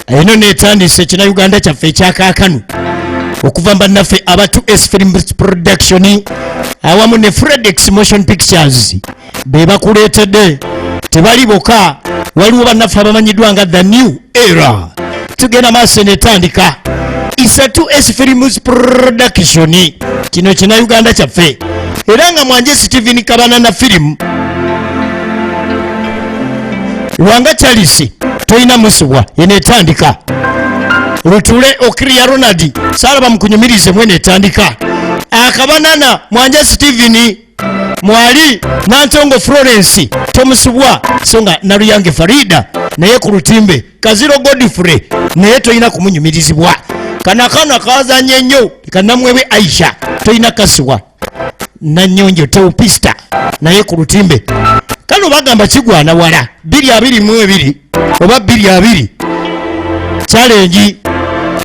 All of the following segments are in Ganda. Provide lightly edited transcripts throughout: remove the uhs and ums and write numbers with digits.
eno netandise kina Uganda kyaffe ekyakaakano okuva bannaffe abatu S Films Production awamu ne Fredex Motion Pictures be bakuleetedde. Tebali boka, waliwo bannaffe abamanyiddwa nga The New Era. Tugenda maaso netandika Isatu S Films Production kino kina Uganda kyaffe era nga mwanje Steven Kabanana film Wanga Charles toyina musubwa enetandika Rutule Okria Ronald salaba mukunyumirize mwene etandika Akabanana mwanje Steven Mwali Nantongo Florence tomusubwa songa Naruyange Farida naye ku lutimbe Kaziro Godfrey naye toyina kumunyumirizibwa kanakana kazanye nnyo kanamwewe Aisha toyina kasubwa Nanyonjo Teopista naye ku lutimbe kano bagamba kigwana wala 222 oba 22 challenge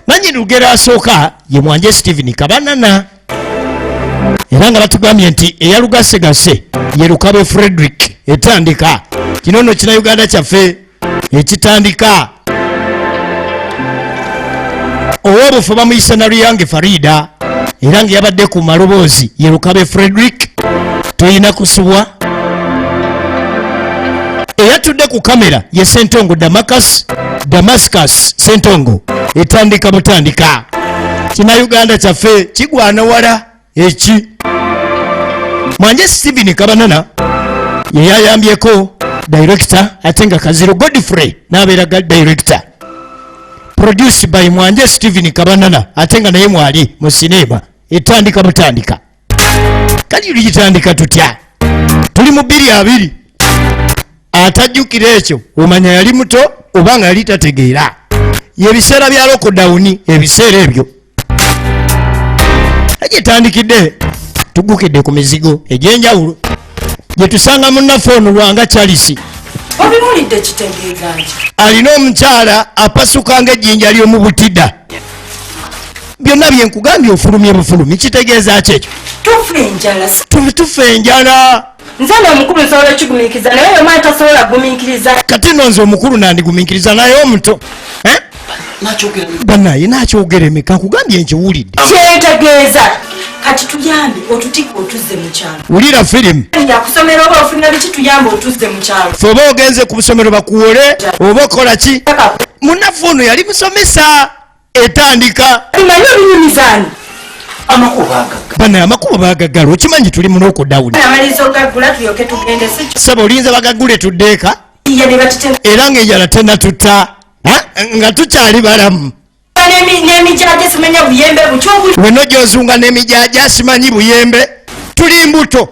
nanyi lugera asooka ye mwanje Steven Kabanana era nga batugambye nti eyalugasegase ye Lukabe Frederick etandika kinono kina Uganda kyaffe ekitandika owobufu bamuyisa Naruyange Farida era nga yabadde ku maloboozi ye Lukabe Frederick toyina kusubwa eyatudde ku kamera ye Sentongo Damascus Sentongo etandika butandika kina Uganda kyaffe kigwana wala eki mwanje Steven Kabanana ye yayambyeko director atenga Kaziro Godfrey nabeera director produced by mwanje Steven Kabanana atenga naye mwali mu sinema etandika butandika kali ligitandika tutya tuli mu 22 atajjukira ekyo omanya yali muto obanga yali tategeera ye biseera bya lockdown ebiseera ebyo agitandikidde tugukidde ku mizigo egyenjawulo gye tusanga munnaffe ono Lwanga Charles obimulidde kitegeeza alina omukyala apasuka ng'ejjinja ly'omu butida byonna byenkugambye ofulumye bufulumi kitegeeza ki ekyo tufe enjala nze n'omukulu nsobola okigumiikiriza naye omwana tasobola kugumiikiriza kati no nze omukulu nandigumiikiriza naye omuto banaye nakyogera emeka nkugambye nkiwulidde kyentegeeza kati tuyambe otutike otuzze mu kyalo wulira firimu yakusomera oba ofulina biki tuyambe otuzze mu kyalo fe oba ogenze ku busomero bakuwole oba okola ki munnaffe ono yali musomesa etandika manyi obinyumizaani banaye amakubo bagaggala okimanyi tuli mu lockdown saba olinza bagaggule tuddeeka era ng'enjala tenatutta nga tukyali balamu weno gyozunga n'emijaja simanyi buyembe tuli mbuto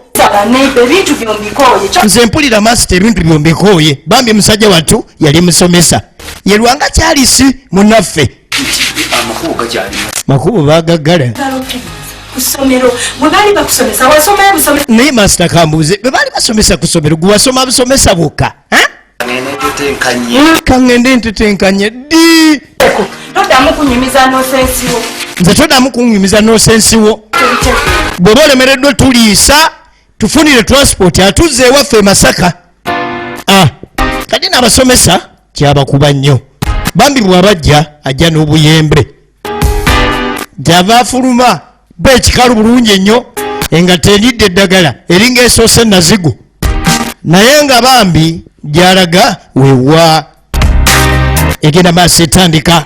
nze mpulira maasita ebintu byombekooye bambi musajja wattu yali musomesa ye Lwanga Charles munnaffe makubo bagaggala naye maasita kambuuze bwe baali basomesa ku ssomero gwe wasoma busomesa bwokka kaŋŋende ntetenkanye ddi nze toddamu kunyumiza n'osensiwo bw'oba olemereddwa tuliisa tufunire transport atuzze ewaffe Masaka kati n'abasomesa kyabakuba nnyo bambi bw'abajja ajja n'obuyembe gyava afuluma beekikalu bulungi ennyo engato eridde eddagala eringa esoose nazigo naye nga bambi gyalaga wewa egenda maaso etandika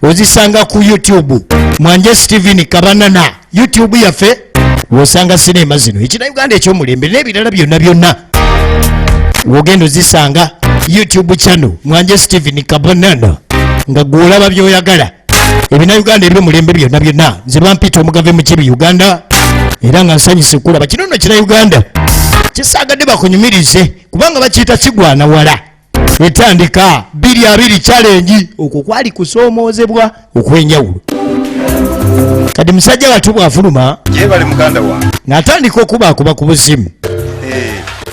ozisanga ku YouTube mwanje Steven Kabanana YouTube yaffe wosanga sinema zino ekina Uganda ekyomulembe n'ebirala byonna wogenda ozisanga YouTube channel mwanje Steven Kabanana nga gwolaba byoyagala ebina Uganda ebyomulembe byonna nze bampita omugave mu kibi Uganda era nga nsanyuse kulaba kinono kina Uganda kisaagadde bakunyumirize kubanga bakiyita kigwana wala etandika 22 challenge okwo kwali kusoomoozebwa okwenjawulo kati musajja wattu bw'afuluma yebale muganda wange n'atandika okuba ku busimu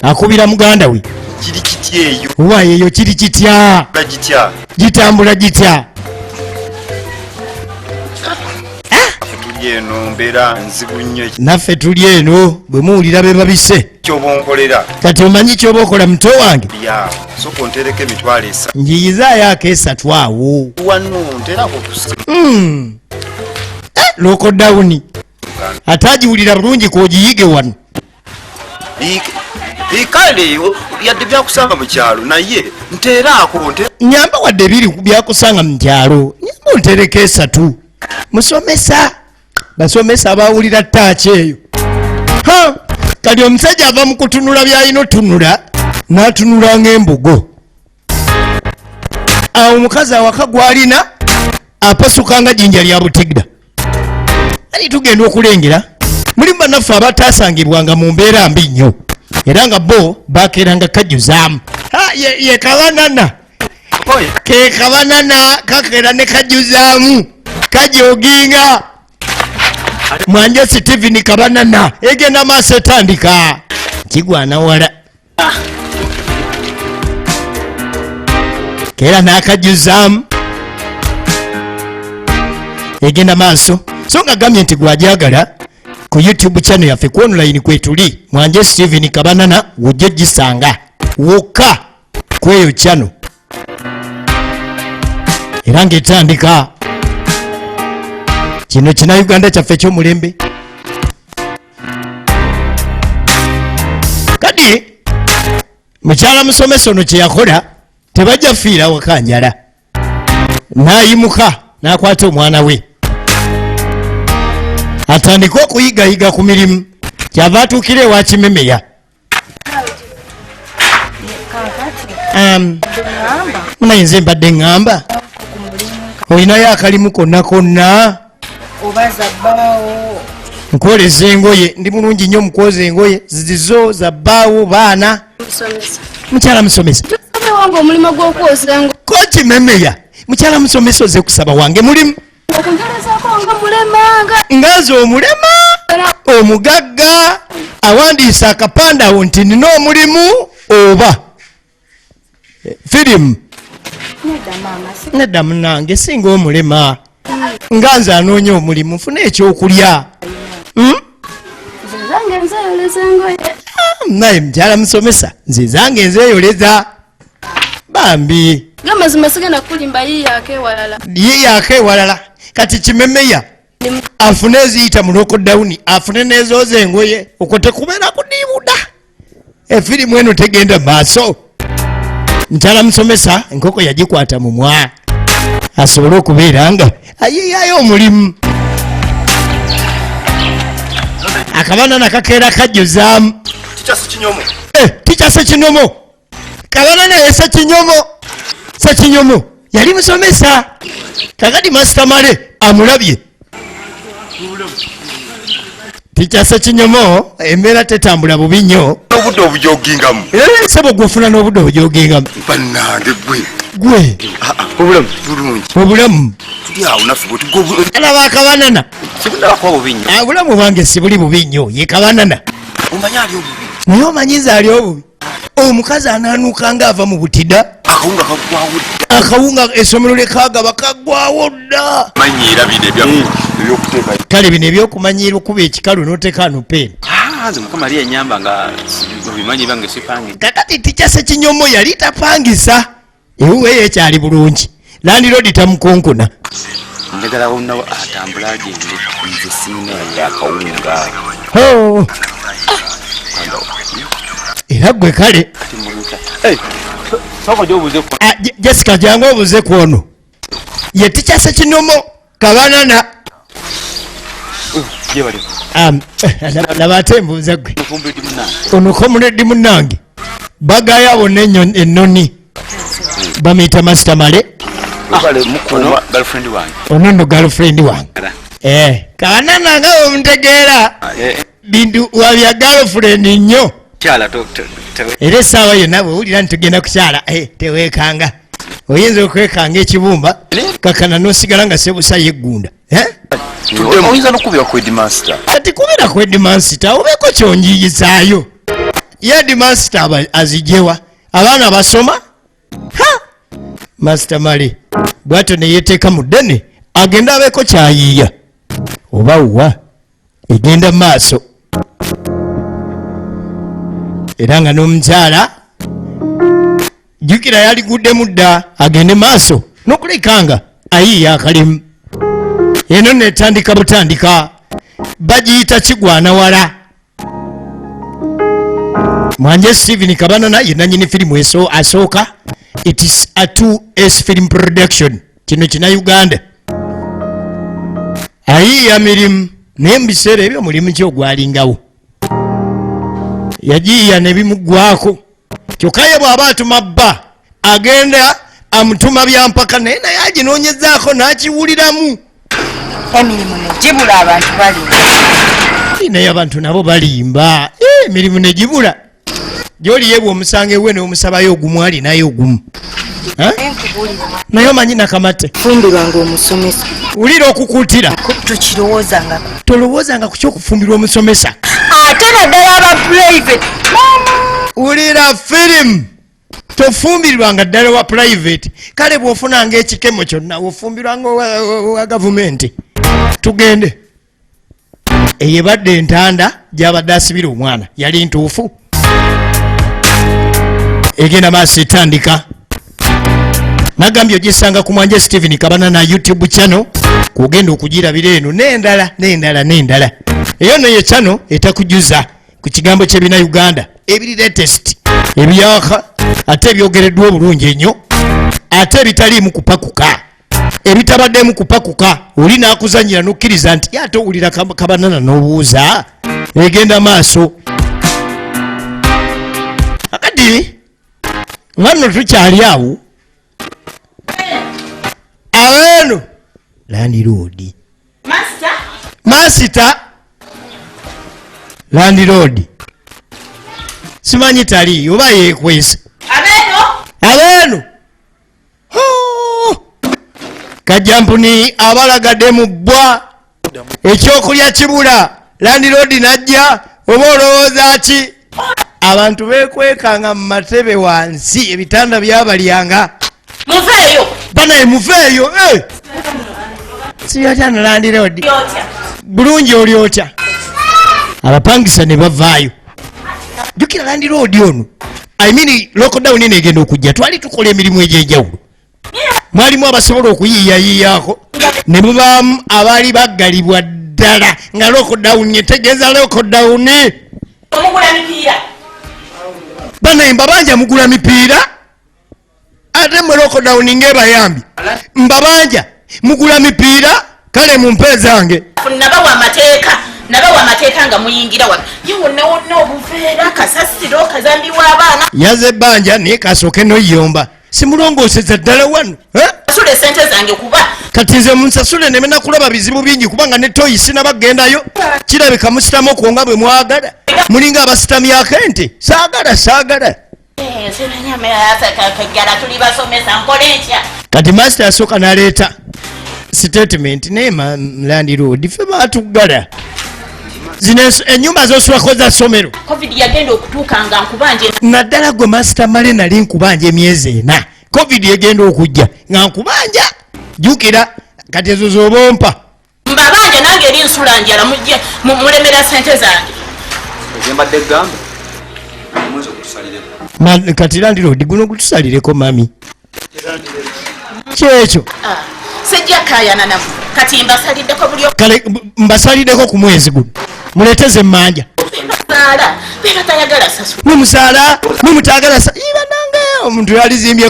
akubira muganda we kiri kitya eyo wa eyo kiri kitya gitambula gitya tuli eno mbeera nzibu nnyo. Naffe tuli eno bwe muwulira be babise. Ky'oba onkolera. Kati omanyi ky'oba okola muto wange? Yaawo sooka ontereko emitwalo 3. Njiyizaayo akeesatu awo. Wano nterako tusi. Lokodawuni. Ate agiwulira bulungi kwogiyige wano. Kale yadde byakusanga mu kyalo naye nteeraako nyamba wadde biri byakusanga mu kyalo nyamba ontereko 3. Musomesa basomesa abawulira ttaaki eyo. Kali omusajja ava mu kutunula byalina otunula n'atunula ng'embogo. Awo omukazi awaka gw'alina apasuka nga jjinja lya butigda. Ali tugenda okulengera mulimu bannaffe abataasangibwanga mu mbeera mbi nnyo era nga bo bakeeranga kajjuzaamu. Ye kabanana ke kabanana kakeera ne kajjuzaamu kajoginga. Mwanje Steven kabanana egenda maaso etandika kigwana wala keera n'akajjuzaamu egenda maaso. So nga gambye nti gwajagala ku YouTube channel yaffe ku online kwetuli Mwanje Steven kabanana wujje gisanga wokka kweyo channel era ng'etandika kino kina Uganda kyaffe ky'omulembe. Kadi mukyala musomesa ono kye yakola tebajja fiira wakanjala n'ayimuka n'akwata omwana we atandika okuyigayiga ku mirimu kyava atuukira ewa Kimemeya. Munayinza mbadde ŋŋamba olinayo akalimu konna konna nkwoleza engoye ndi mulungi nnyo mukwoza engoye zizo za bbaawo baana. Mukyala musomesa omulimu gw'okwoza ko Kimemeya mukyala musomesa oze kusaba wange mulimu ngazi omulema omugagga awandiise akapande awo nti nina omulimu oba firimu. Nedda munange singa omulema nga nze anoonya omulimu nfuna ekyokulya. Naye mukyala musomesa nze zange nzeeyoleza bambi gamazima sigenda kulimba yiyaako ewalala. Kati Kimemeya afune eziyita mu lokodawuni afune n'ezooza engoye okwo tekubeera kudiibuda. Efirimu eno tegenda maaso. Mukyala musomesa enkoko yagikwata mu mwa asobole okubeera nga ayiyayo omulimu. Akabanana kakeera kajjuzaamu. Tica Ssekinyomo kabanana ye Ssekinyomo yali musomesa kakati Master Male amulabye. Tica Ssekinyomo embeera tetambula bubi nnyo n'obudde obujogingamu. Sebo gwofuna n'obudde obujogingamu Bannange gwe obulamu tuli awo naffe alaba akabanana obulamu bwange sibuli bubi nnyo ye kabanana. omanyi ali obubi naye omanyiza ali obubi. Omukazi anaanuuka nga ava mu butida akawunga kaggwawo dda. akawunga essomero lyekagaba kaggwawo dda. manyiira bino ebyokuteeka. Kale bino ebyokumanyiira okuba ekikalu n'oteekaano peeni. nze mukama ali enyamba nga obimanyi bange sipangi. Kakati Tica Ssekinyomo yali tapangisa ewuwe yekyali bulungi landiroodi tamukonkona. njagala wonawo atambula agende nze sinayo akawunga. Era gwe kale Jessica jangu obuze ku ono ye Tica Ssekinyomo kabanana. Laba ate mbuuza gwe ono Comrade munnange bagaya bonna ennoni bamuyita Master Male. Ono nno girlfriend wange kabanana nga omutegeera bintu wabya girlfriend nnyo. Era essaawa yonna bwewulira nti tugenda kukyala teweekanga. Oyinza okwekanga ekibumba kakana n'osigala nga sebusa yeggunda. oyinza n'okubira ku headmaster. Kati kubira ku headmaster obeeko kyonjiyizaayo. Ye headmaster azijewa abaana basoma. Master Male bw'atyo ne yeeteeka mu ddene agenda abeeko kyayiiya oba wa egenda maaso era nga n'omukyala jjukira yaliguddemu dda agende maaso n'okulekanga ayiiya akalimu eno netandika butandika bagiyita kigwana wala Mwanje Steven Kabanana ye nanyini filimu asooka. It is a 2S film production kino kina Uganda ayiiya mirimu naye mu biseera ebyo mulimu ki ogwalingawo yagiiya ne bimugwako kyokka ye bw'aba atuma bba agenda amutuma byampaka naye naye aginoonyezaako n'akiwuliramu emirimu negibula abantu balimba naye abantu nabo balimba emirimu negibula gy'oli yeebwa omusange we n'omusabayo ogumu alinayo ogumu naye omanyi nakamate fumbirwa ng'omusomesa wulira okukuutira tokirowoozangako tolowoozanga ku ky'okufumbirwa omusomesa ate naddala aba private wulira firimu tofumbirwanga ddala wa private kale bw'ofunanga ekikemo kyonna ofumbirwanga owa gavumenti tugende eyebadde entanda gy'abadde asibira omwana yali ntuufu egenda maaso etandika nagambye ogisanga ku Mwanje Steven Kabanana YouTube channel kugenda okugirabira eno n'endala eyo neyo channel etakujuza ku kigambo ky'ebina Uganda ebiri latest ebyaka ate ebyogereddwa obulungi ennyo ate ebitaliimu kupakuka ebitabaddemu kupakuka oli n'akuzanyira n'okkiriza nti ate owulira Kabanana n'obuuza egenda maaso akati vanno tukyali awo aweno landlord masita landlord simanyi tali oba yekwese abeno kajampuni abalagadde mu bbwa ekyokulya kibula landlord najja oba olowooza ki abantu bekwekanga mu matebe wansi ebitanda byabalyanga muveeyo banaye muveeyo siyotyano landlord bulungi oli otya abapangisa ne bavaayo jjukira landlord ono I mean lockdown negenda okujja twali tukola emirimu egy'enjawulo mwalimu abasobola okuyiiyayiiyaako ne mubaamu abaali baggalibwa ddala nga lockdown etegeeza lockdown omugula mipiira banaye mbabanja mugula mipiira ate mwe lockdown ng'ebayambi mbabanja mugula mipiira kale mumpe zange nabawa amateeka nga muyingira wano yewonna obuveera kasasiro kazambiwa abaana yaze ebbanja naye kasooke noyomba simulongooseza ddala wano asula esente zange kuba kati nze munsasule nemena kulaba bizibu bingi kubanga ne toyi sinabagendayo kirabika musitamu okwonga bwe mwagala mulinga abasitamyako ente saagala kati masita yasooka naleeta statement naye landlord ffe baatuggala zino ennyumba zosulako za ssomero covid yagenda okutuuka nga nkubanje naddala gwe masita male nali nkubanja emyezi 4 covid egenda okujja nga nkubanja jjukira kati ezo z'obompa mbabanja nange eri nsula njala mulemera sente zange Mbadde gamba mwezi okutusalireko kati landlord guno gutusalireko mami kyekyo sejja kayana namu kati mbasaliddeko buli kale mbasaliddeko ku mwezi guno muleteze emmanja bebatayagala sasu mumusaala mumutagala ibanange omuntu yalizimbye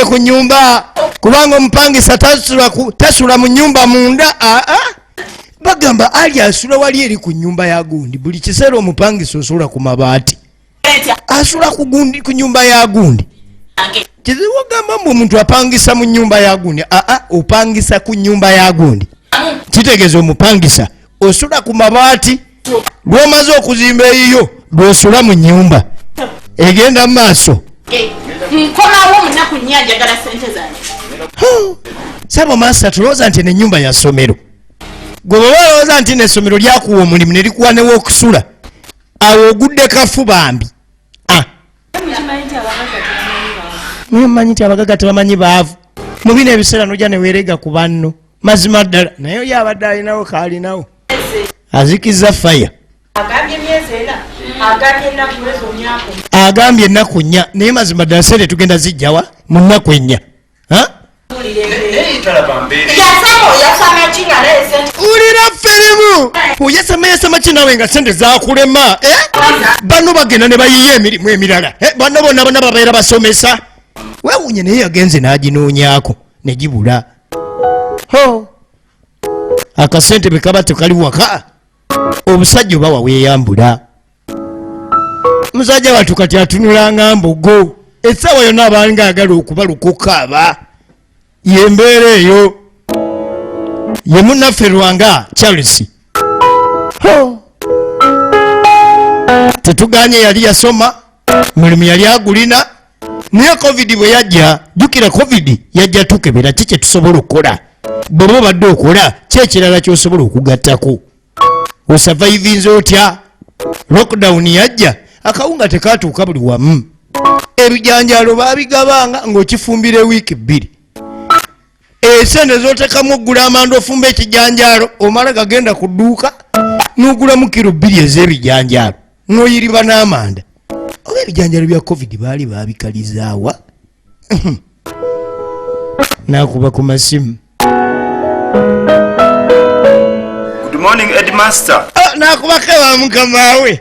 ku nyumba kubanga omupangisa tasula mu nyumba munda bagamba ali asula wali eri ku nyumba ya gundi buli kiseera omupangisa osula ku mabaati asula ku nyumba ya gundi kizibu ogamba mbu omuntu apangisa mu nyumba ya gundi opangisa ku nyumba ya gundi kitegeeza omupangisa osula ku mabaati lwomaze okuzimba eyiyo lwosula mu nyumba egenda mu maaso nkomawo munaku nnyo njagala sente zange saba maasa tulowooza nti nenyumba ya ssomero gwe bwe balowooza nti nessomero lyakuwa omulimu ne likuwa new'okusula awo ogudde kafu bambi mumanyi nti abagaga tebamanyi baavu mu bino ebiseera nojja neweerega ku banno mazima ddala naye oyo abadde alinawo kaalinawo azikiza faya agambye ennaku nnya naye mazima ddala sente tugenda zijjawa mu nnaku ennya ulira firimu oyasamayasama kinawe nga sente zakulema bano bagenda ne bayiya emirimu emirala bano bonna bonna babeera basomesa wewunye naye yagenze n'aginoonyako ne gibula akasente bwe kaba tekali waka obusajja oba waweeyambula musajja watu kati atunulanga mbogo essaawa yonna abanga agala okubalukuka aba yembeera eyo ye munnaffe Lwanga Charles tetuganye yali yasoma mulimu yali agulina naye covid bwe yajja jjukira covid yajja tukebera kiki tusobola okukola bw'oba obadde okola kyekirala kyosobola okugattako osavaivinze otya lockdown yajja akawunga tekatuuka buli wamu ebijanjalo baabigabanga ng'okifumbira wiiki 2 esente z'otekamu okugula amanda ofumba ekijanjalo omala gagenda ku dduuka n'ogulamu kilo 2 ez'ebijanjalo n'oyiriba n'amanda oba ebijanjalo bya covid baali baabikalizaawa nakuba ku masimu. Good morning, Headmaster. Nakubake wa mukamawe.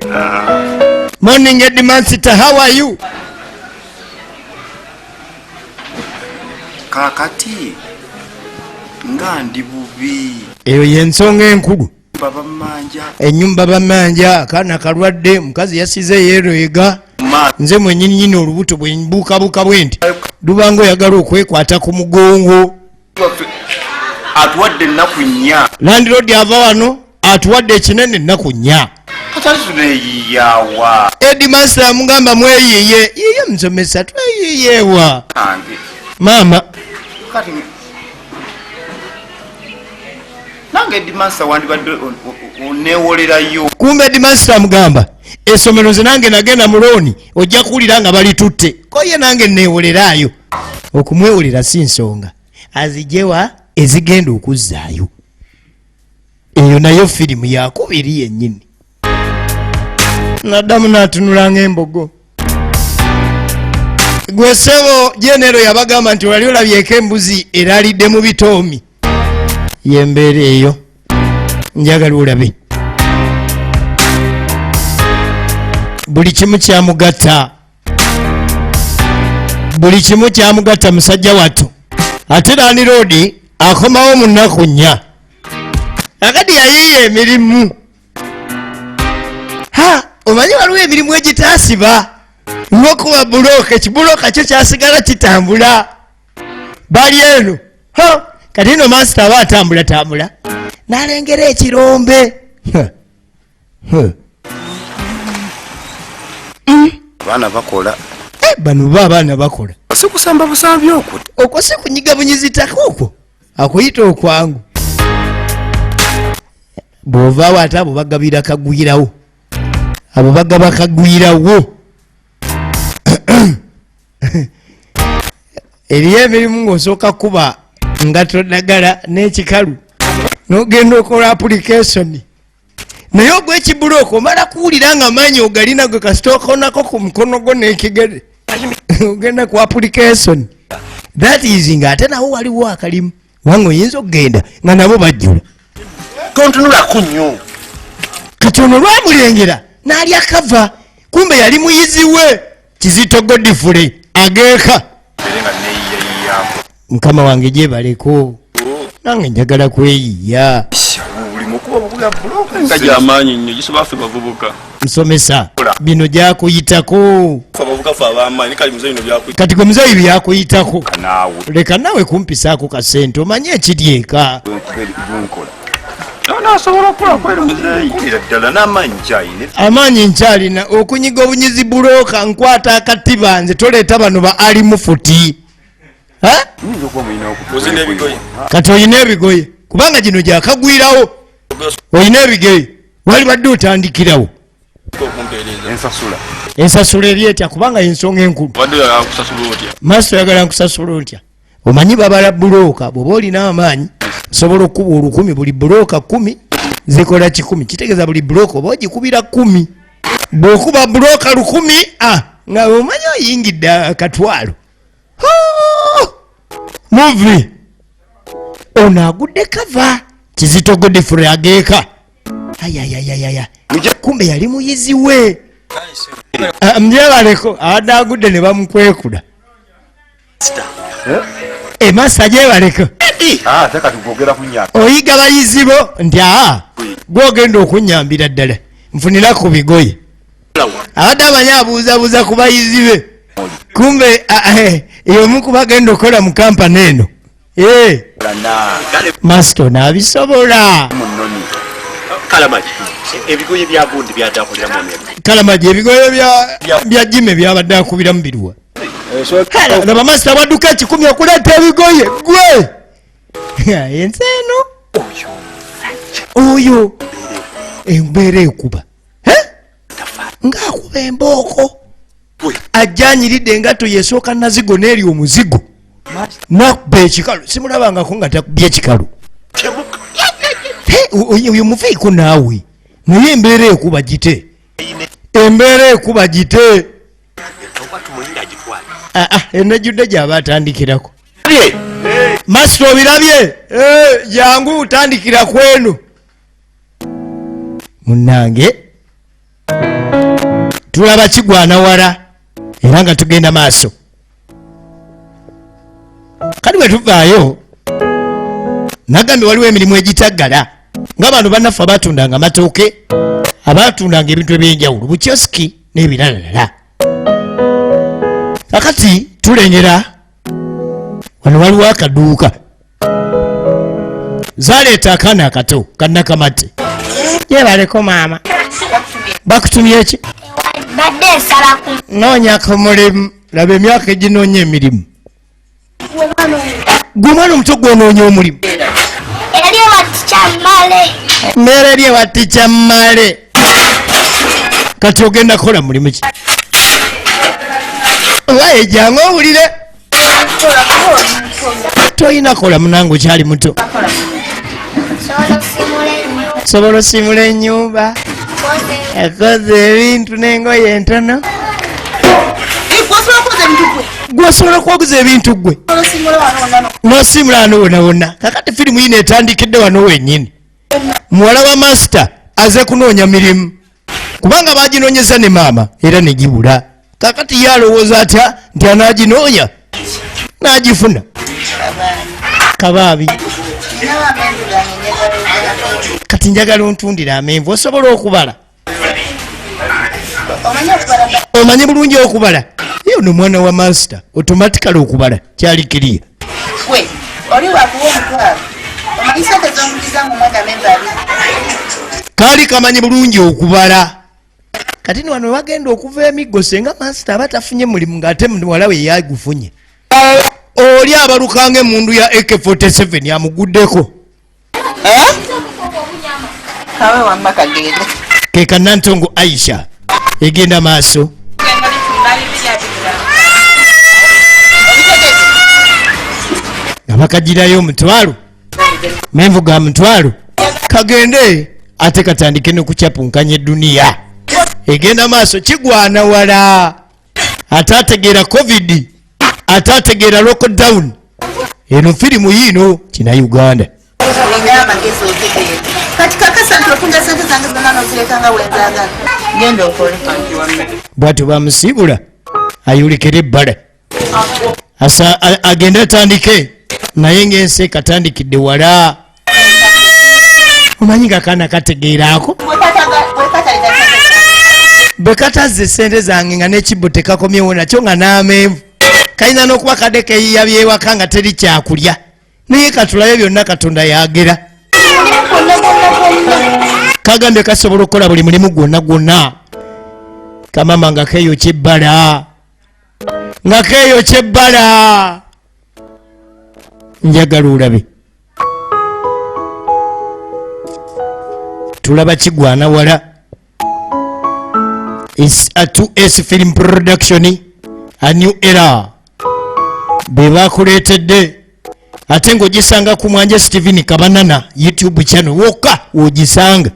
Morning, Headmaster. How are you? Kakati nga ndi bubi. Eyo yensonga enkulu. Baba manja. Enyumba bamanja kana kalwadde mukazi yasize yerega. Nze mwenyini nyino olubuto bwe mbuka bwenti. Dubango yagala okwekwata ku mugongo. Atuwadde ennaku nnya. Landlord ava wano atuwadde ekinene ennaku nnya. Katazuneyiyawa. Headmaster amugamba mweyiye. Yiye musomesa tweyiyewa. Mama. Kati nange Headmaster wandibadde onewolerayo. Kumbe Headmaster amugamba essomero nze nange nagenda mu looni ojja kuwulira nga balitutte ko ye nange neewolerayo. Okumwewolera si nsonga azijewa ezigenda okuzzaayo. Eyo nayo firimu yakubiri yennyini. Naddamu n'atunulanga embogo. Gwe ssebo jenero yabagamba nti wali olabyeko embuzi eraalidde mu bitoomi. Yembeera eyo njagala olabe. Buli kimu kyamugatta. Buli kimu kyamugatta musajja wattu. Ate Rani Road akomawo mu nnaku nnya. Akati yayiiya emirimu. Omanyi waliwo emirimu egitaasiba. Ng'okuba bulooka ekibuloka kyo kyasigala kitambula. Bali eno. Kati ino master aba atambula. N'alengera ekirombe. Abaana bakola. Bano abaana bakola. Si kusamba busambi okwo. Okwo si kunyiga bunyizitako okwo. Akuyita okwangu. Bw'ovaawo ate abo bagabira kagwirawo. Abo bagaba kagwirawo. Eriyo emirimu ng'osooka kuba nga todagala n'ekikalu. N'ogenda okola application. Naye ogw'ekibulooko omala kuwulira nga maanyi ogalina gwe kasitookonako ku mukono gwo n'ekigere. Ogenda ku application. That is ng'ate nawo waliwo akalimu. Wange oyinza okugenda nga nabo bajjula. Kontunulako nnyo. Kati ono lwamulengera n'alya kava. Kumbe yali muyizi we. Kizito Godfrey ageeka. Mukama wange gyebaleko. Nange njagala kweyiya. Nga gy'amaanyi nnyo gisobola ffe bavubuka. Musomesa bino gyakuyitako. Kati gwe muzeeyi byakuyitako. Leka naawe kumpisaako kasente omanye ekiri eka. Nasobola okukola kwera muzeeyi. Ddala n'amaanyi nkyalina. Amaanyi nkyalina okunyiga obunyizi bulooka nkwata akatiba nze toleeta bano ba alimufuti. Kati oyina ebigoye kubanga gino gyakagwirawo. Oyina ebigoye wali badde otandikirawo. Ensasula eri etya kubanga ensonga enkulu. Maaso oyagala nkusasula otya? Omanyi babala bulooka bw'oba olina amaanyi sobola okuba olukumi buli bulooka 10 zikola 100 kitegeeza buli bulooka oba ogikubira 10 bw'okuba bulooka 1000 nga omanyi oyingidde akatwalo muvi ono agudde kava Kizito Godfrey ageeka ayayayaya kumbe yali muyizi we mjebaleko abadde agudde ne bamukwekula emasa gyebaleko oyiga bayizi bo nti gwogenda okunyambira ddala nfunira ku bigoye abadde amanyi abuuzabuuza ku bayizi be kumbe omu ku bagenda okukola mu kampani eno masito n'abisobola ebigoye bya gundi byatakuliramu kalamaji ebigoye bya jime byabadde akubiramu birwa laba masita badduka 10 okuleeta ebigoye gwe ensi eno oyo embeera ekuba ng'akuba embooko ajjanyiridde engatto yesooka nazigo n'eri omuzigo nakuba ekikalu simulabangako nga takubye ekikalu oyo muveeko naawe naye embeera ekuba gite embeera ekuba gite enejjudde gy'aba atandikirako masito obirabye jangu utandikira kweno munnange tulaba kigwana wala era nga tugenda maaso kati bwe tuvaayo nagambye waliwo emirimu egitaggala nga bano bannaffe abatundanga amatooke abatundanga ebintu ebyenjawulo bukyosiki n'ebiralalala kakati tulengera wano waliwo akaduuka zaleeta akaana akato kannakamate yebaleko maama bakutumye eki badde nsalaku noonyako mulimu laba emyaka eginoonya emirimu gwe omwana omuto gwonoonya omulimu eri ewatikyamale mbeera eri ewatikyamale kati ogenda kukola mulimu ki obaye jangu owulire toyina kola munange okyali muto sobola osimula ennyumba akoze ebintu n'engoye entono gwosobola okwoguza ebintu gwe nosimula wano wona wonna kakati firimu yino etandikidde wano wennyini muwala wa masita aze kunoonya mirimu kubanga baginoonyeza ne maama era negibula kakati yalowooza atya nti anaginoonya n'agifuna kabaabi kati njagala ontundira amenvu osobola okubala omanyi bulungi okubala ye ono mwana wa masita otomatikale okubala kyali kiriya kaali kamanyi bulungi okubala kati ni wano wagenda okuva emiggo senga masita aba tafunye mulimu ng'ate muwala we yagufunye oli abalukanga emundu ya AK47 yamuguddeko keka Nantongo Aisha egenda maaso nga bakagirayo omutwalo menvu ga mutwalo kagende ate katandike nokucapunkanya eduniya egenda maaso kigwana wala ate ategeera covid ate ategeera lockdown eno firimu yiino kina Uganda bwatu bamusibula ayulekere ebbala asa agenda atandike naye ng'ensi ekatandikidde wala omanyi nga kaana kategeeraako bwe katazze sente zange nga n'ekibbo tekakomyewo nakyo nga n'amenvu kalina n'okuba kadde keeyiya byewaka nga teri kyakulya naye katulayo byonna Katonda yagera kagambye kasobola okukola buli mulimu gwonna gwonna kamama nga keeyokya ebbala nga keeyokya ebbala njagala olabe tulaba kigwana wala is a 2S film production a new era be bakuleetedde ate ng'ogisanga ku Mwanje Steven Kabanana YouTube channel wokka ogisanga.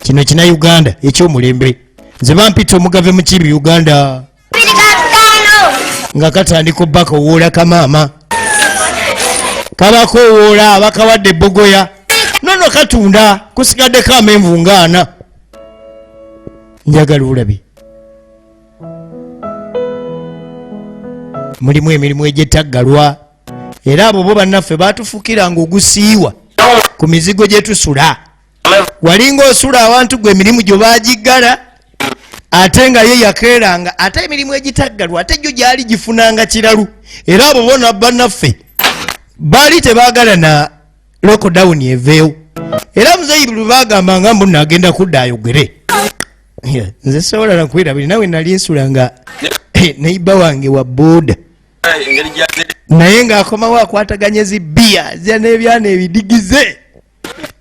Kino kina Uganda ekyomulembe. Nze bampita omugave mu KIBI Uganda. Nga katandika obbaka owoola kamaama. Kabako owoola abakawadde bogoya. Nono katunda kusigaddeko amenvu ngaana. Njagala olabe. Mulimu emirimu egyetaggalwa. Era abo bo bannaffe baatufukiranga ogusiiwa ku mizigo gye tusula. Walinga osula awantu gwe emirimu gyo baagiggala ate nga ye yakeeranga ate emirimu egitaggalwa ate gyo gyali gifunanga kiralu. Era abo bona bannaffe baali tebaagala na lockdown eveewo. Era muzeeyi bwe baagambanga mbu nagenda kudda ayogere. Nze sobola nakwirabira nawe nali nsula nga neiba wange wa booda. Naye ng'akomawo akwataganya zibbiya zya n'ebyana ebidigize.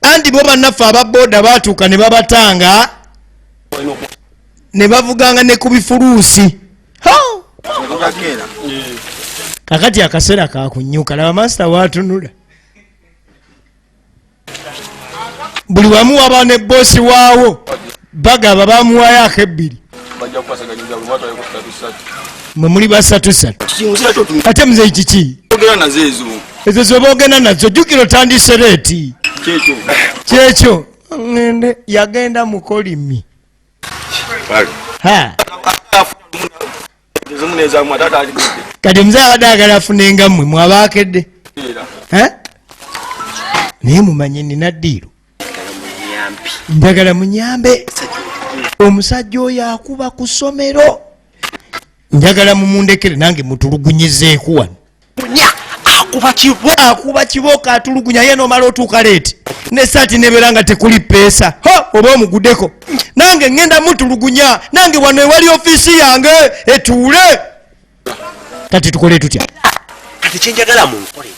Anti bo bannaffe ababooda baatuuka ne babatanga ne bavuganga ne ku bifuluusi. Kakati akaseera kakunyuka laba masita waatunula. Buli wamu waba ne boosi waawo bagaba bamuwayo ak'ebbiri. Mwe muli basatu. Ate muzeeyi kiki? Ezo zoba ogenda nazo jjukira otandise leeti. Kyekyo ngende yagenda mukolimi. Kati muzeeyi abadde agala afunenga mmwe mwabaakedde. Naye mumanye nina ddiiro. Njagala munyambe. Omusajja oyo akuba ku ssomero. Njagala mumundekere nange mutulugunyizeeku wano. Akuba kiboka atulugunya ye nomala otuuka leeti. Ne saati nebeera nga tekuli peesa. Oba omuguddeko. Nange ngenda mutulugunya. Nange wano ewali ofiisi yange etuule. Kati tukole tutya? Kati kyenjagala munkole.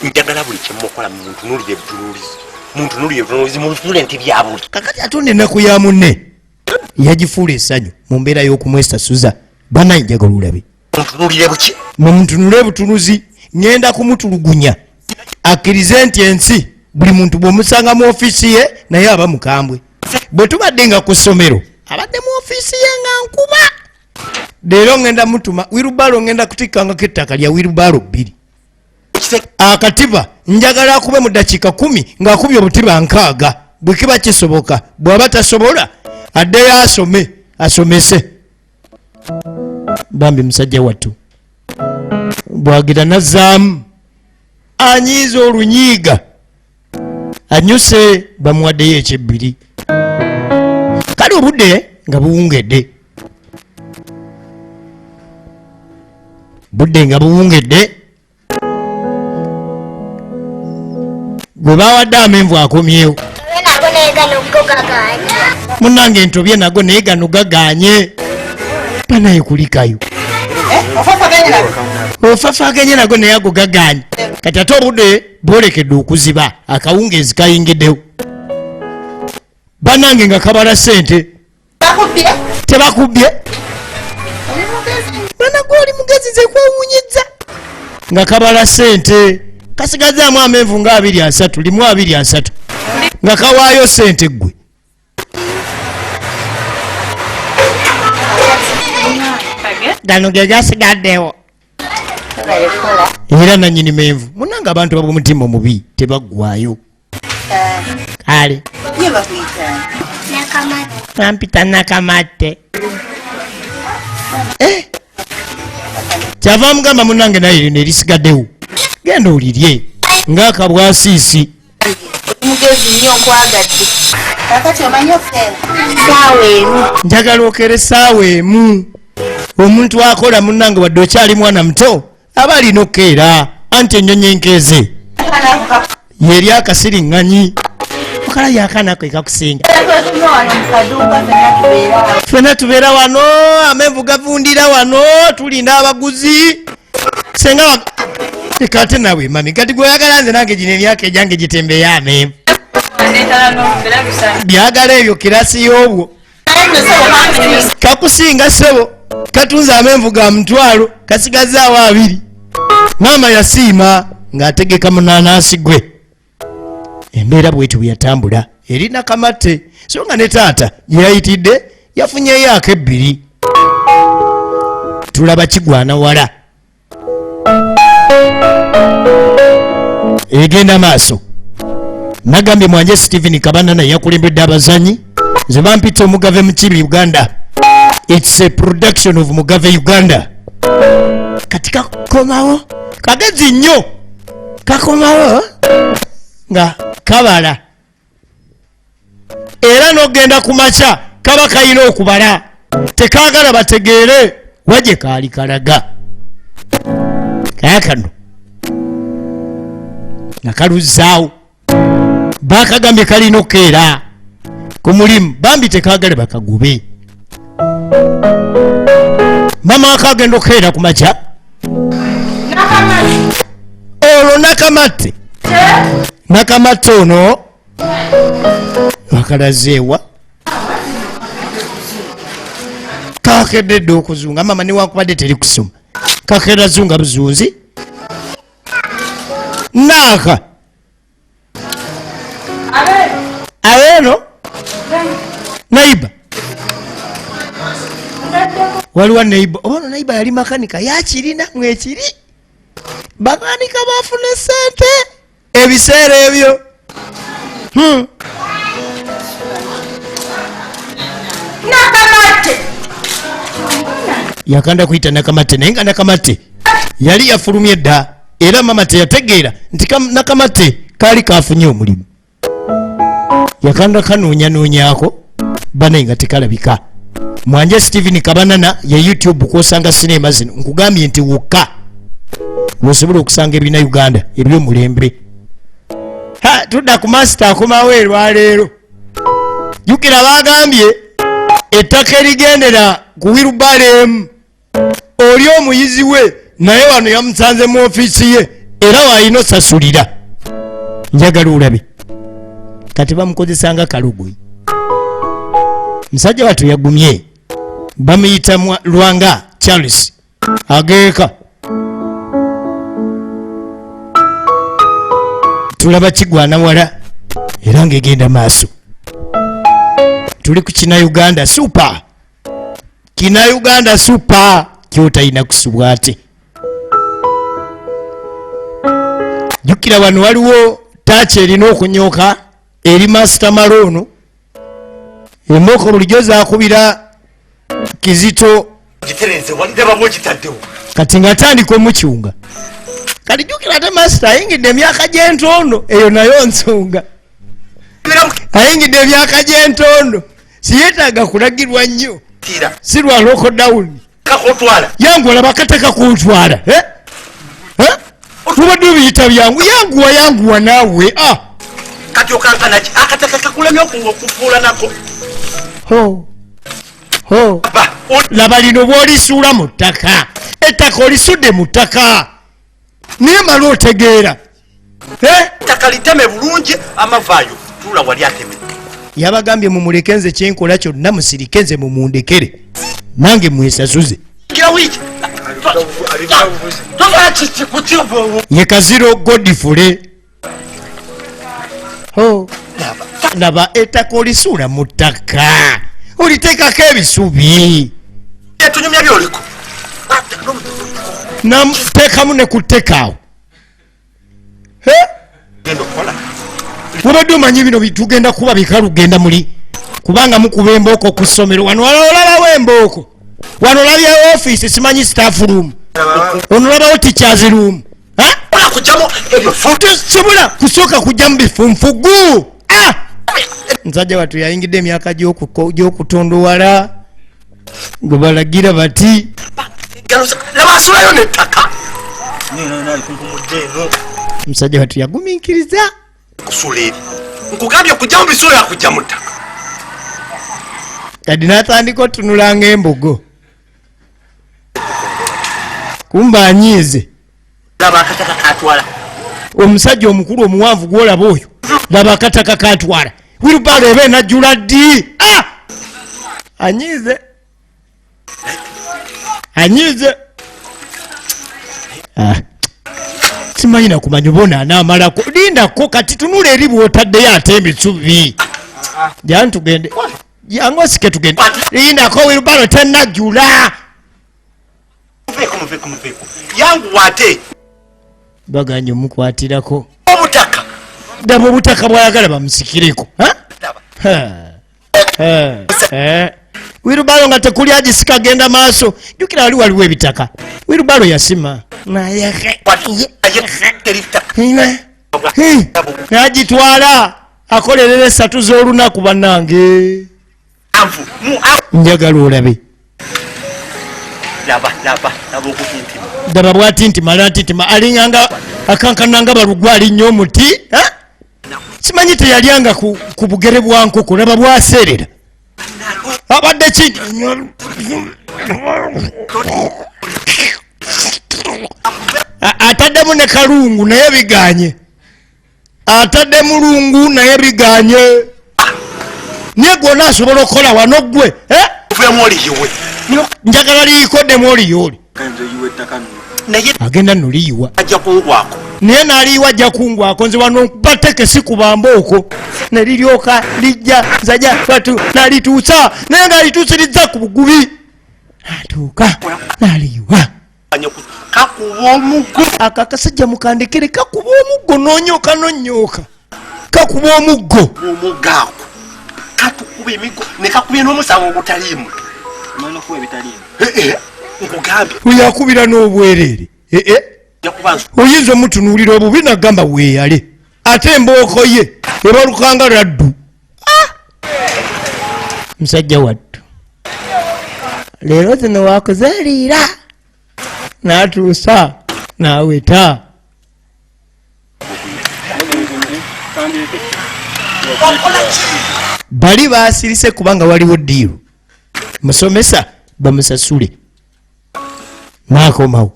Njagala buli kyemukola muntunulire ebutunuulizi. Muntunulire ebutunuulizi mubifuule nti bya buli. Kakati atonde ennaku ya munne. Yagifuula essanyu mu mbeera y'okumwesasuza. Bana njagala olabe. Muntunulire buki? Muntunule butunuzi. Ngenda kumutulugunya. Akkirize nti ensi buli muntu bw'omusanga mu ofiisi ye naye aba mukambwe. Bwe tubadde nga ku ssomero abadde mu ofiisi ye nga nkuba. Leero ngenda mutuma wirubaalo ngenda kutikkangako ettaka lya wirubaalo 2. Akatiba njagala akube mu ddakiika 10 ng'akubye obutiba 6 bwe kiba kisoboka. Bw'aba tasobola addeyo asomese. Bambi musajja wattu bwagira nazzaamu anyiiza olunyiiga anyuse bamuwaddeyo ekyebbiri. Kale obudde nga buwungedde. Gwe bawadde amenvu akomyewo. Munnange entobye nago naye gano gaganye. Banaye kulikayo. Ofafaganye nago naye ago gaganye. Kati ate obudde bwolekedde okuziba akawungeezi kayingiddewo. Banange nga kabala ssente. Tebakubbye. Banago oli mugezi ze kwewuunyizza. Nga kabala ssente. Kasigazaamu amenvu nga 23 limu 23. Nga kawaayo ssente ggwe. Gano ge gasigaddewo. Era nannyini menvu. Munanga abantu ab'omutima omubi tebaggwayo. Kale. Nampita Nakamate. Kyava mugamba munange naye lino erisigaddewo. Genda olirye ng'akabwasiisi. Mugezi nnyo nkwagadde. Kakati omanyi okukera? Ssaawa emu. Njagala okere ssaawa emu. Omuntu akola munnange wadde okyali mwana muto aba alina okukeera anti ennyonyi enkeeze yeri akasiriŋŋanyi okala yakana kwe kakusinga. Ffenna tubeera wano amenvu gavundira wano tulinda abaguzi senga leka ate nawe mami kati gweyagala nze nange gino emyaka egyange gitembeyo amenvu byagala ebyo kirasi y'obwo kakusinga ssebo. Katunza amenvu ga mutwalo kasigazaawo 2. Maama yasiima ng'ategeka munanasi gwe. Embeera bwetyo bweyatambula erina Kamate so nga ne taata yayitidde yafunyeyo ak'ebbiri. Tulaba Kigwana wala egenda maaso. Nagambye mwanje Stephen Kabanana yakulembedde abazanyi ze bampita Omugave mu KIBI Uganda. It's a production of Mugave Uganda. Katika komawo kagezi nnyo kakomawo nga kabala era n'ogenda ku makya kaba kayina okubala tekaagala bategeere waje kaali kalaga kaakano nga kaluzzaawo bakagambye kalina okukeera ku mulimu bambi tekaagale bakagube. Mama akagenda okukeera ku makya olwo Nakamate ono akalazeewa kakedde okuzunga mama newankubadde teri kusoma kakera zunga buzunzi naaka abeeno naiba waliwo naiba ono naiba yali makanika yakirina mwekiri bakanika bafuna sente ebiseera ebyo. Nakamate yakanda kuyita Nakamate naye nga Nakamate yali yafulumye dda era mama teyategeera nti Nakamate kaali kafunye omulimu. Yakanda kanoonyanoonyako banaye nga tekalabika. Mwanje Stephen Kabanana ya YouTube kwosanga sinema zino nkugambye nti wokka wosobola okusanga ebina Uganda eby'omulembe. Tudda ku master akomawo erwaleero jukira bagambye ettaka erigendera ku Wirubalemu oli omuyizi we naye wano yamusanze mu ofiisi ye era waalina osasulira. Njagala olabe kati bamukozesanga kalugoyi. Musajja wattu yagumye bamuyita Lwanga Charles ageeka. Tulaba Kigwana wala era ng'egenda maaso. Tuli ku kina Uganda super. Kina Uganda super kyotalina kusubwa ate. Jukira wano waliwo tachi erina okunyooka eri Master Marono. Emboko bulijjo zaakubira Kizito kati ng'atandika omukyunga. Kati jukira ate Master ayingidde emyaka gy'entondo eyo nayo nsonga. Ayingidde emyaka gy'entondo siyeetaaga kulagirwa nnyo si lwa lockdown yangu olaba akataka kuntwala mubadde obiyita byangu yanguwa naawe kati okankanaki akataka kakulemye okufuula nako laba lino bw'olisuula mu ttaka ettaka olisudde mu ttaka naye mala otegeera ettaka liteme bulungi amavaayo tuula wali ateme. Yabagambye mumuleke nze kyenkola kyonna musirike nze mumundekere nange mwesasuze. Ye Kaziro Godfrey laba ettaka olisuula mu ttaka oliteekako ebisubi tunyumya byoliko namuteekamu ne kutekaawo. Wabadde omanyi bino bitugenda kuba bikalugenda muli kubanga mukuba embooko ku ssomero wano olabawo embooko wano olabyawo ofiisi simanyi staff room ono olabawo teachers room tosobola kusooka kujja mu bifunfugu. Nsajja wattu yayingidde emyaka gy'okutondowala gwe balagira bati nabasulayo nettaka musajja wattu yagumiikiriza kusula eri nkugambye okujja mu bisuula yakujja mu ttaka kati n'atandika otunulanga embogo kumba anyiize. laba akataka katwala omusajja omukulu omuwanvu gwolaba oyo laba akataka katwala Wirubalemu eba enajjula ddi anyiize simanyi nakumanya bona anamalako lindako kati tunula eri bwotaddeyo ate emisubi jani tugende jangu osike tugende lindako wirubalo tennajjula muveeko yangu wate baganye omukwatirako obutaka ddaba obutaka bwayagala bamusikireko wirubalo nga tekuli agisika genda maaso jukira wali waliwo ebitaka wirubalo yasima nagitwala akolerera 3 z'olunaku bannange njagala olabe ddaba bwatintima alantintima alinganga akankananga balugwa alinnyo omuti simanyi teyalyanga ku bugere bwa nkoko laba bwaseerera abadde ki ataddemu ne kalungu naye biganye atadde mulungu naye biganye niye gwona asobola okukola wano gwe njagala liikoddemu oliyooli agenda noliyiwa naye naliyiwa ajja kungwako nze wano bateke si kubambooko neliryoka lijja nzaja batu nalituusa naye nga lituusirizza ku bugubi atuuka naliyiwa akakasajja mukandekere kakuba omuggo nonyooka nonyooka kakuba omuggo katukuba emigo nekakubye n'omusango ogutaliimu nkugambye oyakubira n'obwereere oyinza omutunuulira obubi nagamba weeyale ate embooko ye ebalukanga laddu musajja wattu leero zino wakuzeeriira n'atuusa n'aweta bali baasirise kubanga waliwo ddiiru musomesa bamusasule nakomawo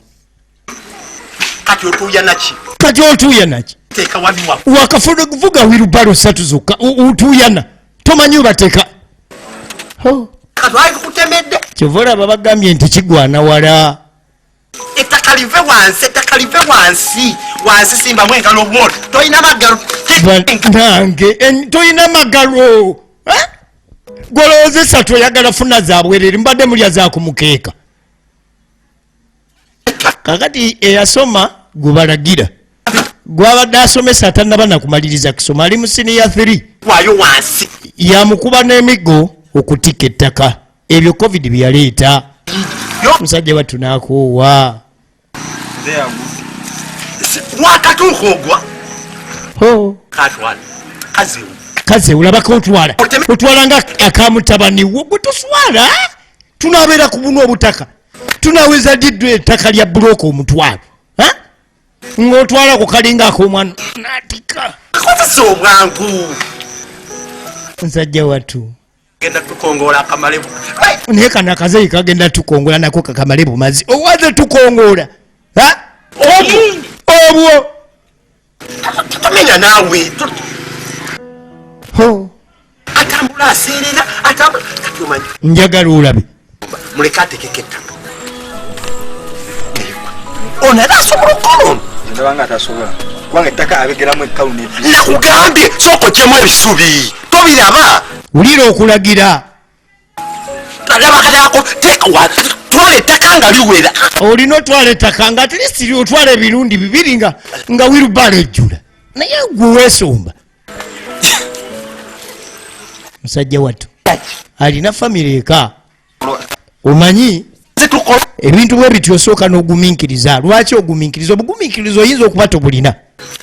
kati otuuya naki wakavuga wirubalo 3 zokka otuuyana tomanyi obateeka kyova olaba bagambye nti kigwana wala ettaka live wansi simbamu engalo bwoti tolina magalo nange tolina magalo golowooza 3 oyagala funa zabwerere mbadde mulya zakumukeeka kakati eyasoma gwebalagira gwabadde asomesa atanaba nakumaliriza kusoma ali mu siniya 3 wayo wansi yamukuba n'emiggo okutika ettaka ebyo covid byeyaleeta musajja wattu nakoowa wakatuuka ogwa kazewu labako otwala nga akamutabaniwo gwe toswala tunabeera ku buno obutaka tunaweza diddwa ettaka lya bulooka omutwalo ng'otwala ku kalinga ak'omwana natika kozesa obwangu musajja wattu genda tukongola akamalebu naye kano akazeyi kagenda tukongola nako kakamale bumazi owaze tukongola obwo tamenya naawe atambula aseerera kati omanyi njagala olabe muleke atekeko ettaka ono era asobola okukola ndabanga atasobola kubanga ettaka abegeramu ekkawuni nakugambye sookokyemu ebisubi tobiraba wulira okulagira alabakatako twala ettaka nga liwera olina otwala ettaka nga atilisiti otwala ebirundi 2 nga wirubala ejjula naye gwe weesomba musajja wattu alina famire eka omanyi ebintu bwe bityo osooka n'ogumiikiriza lwaki ogumiikiriza obugumiikiriza oyinza okuba tobulina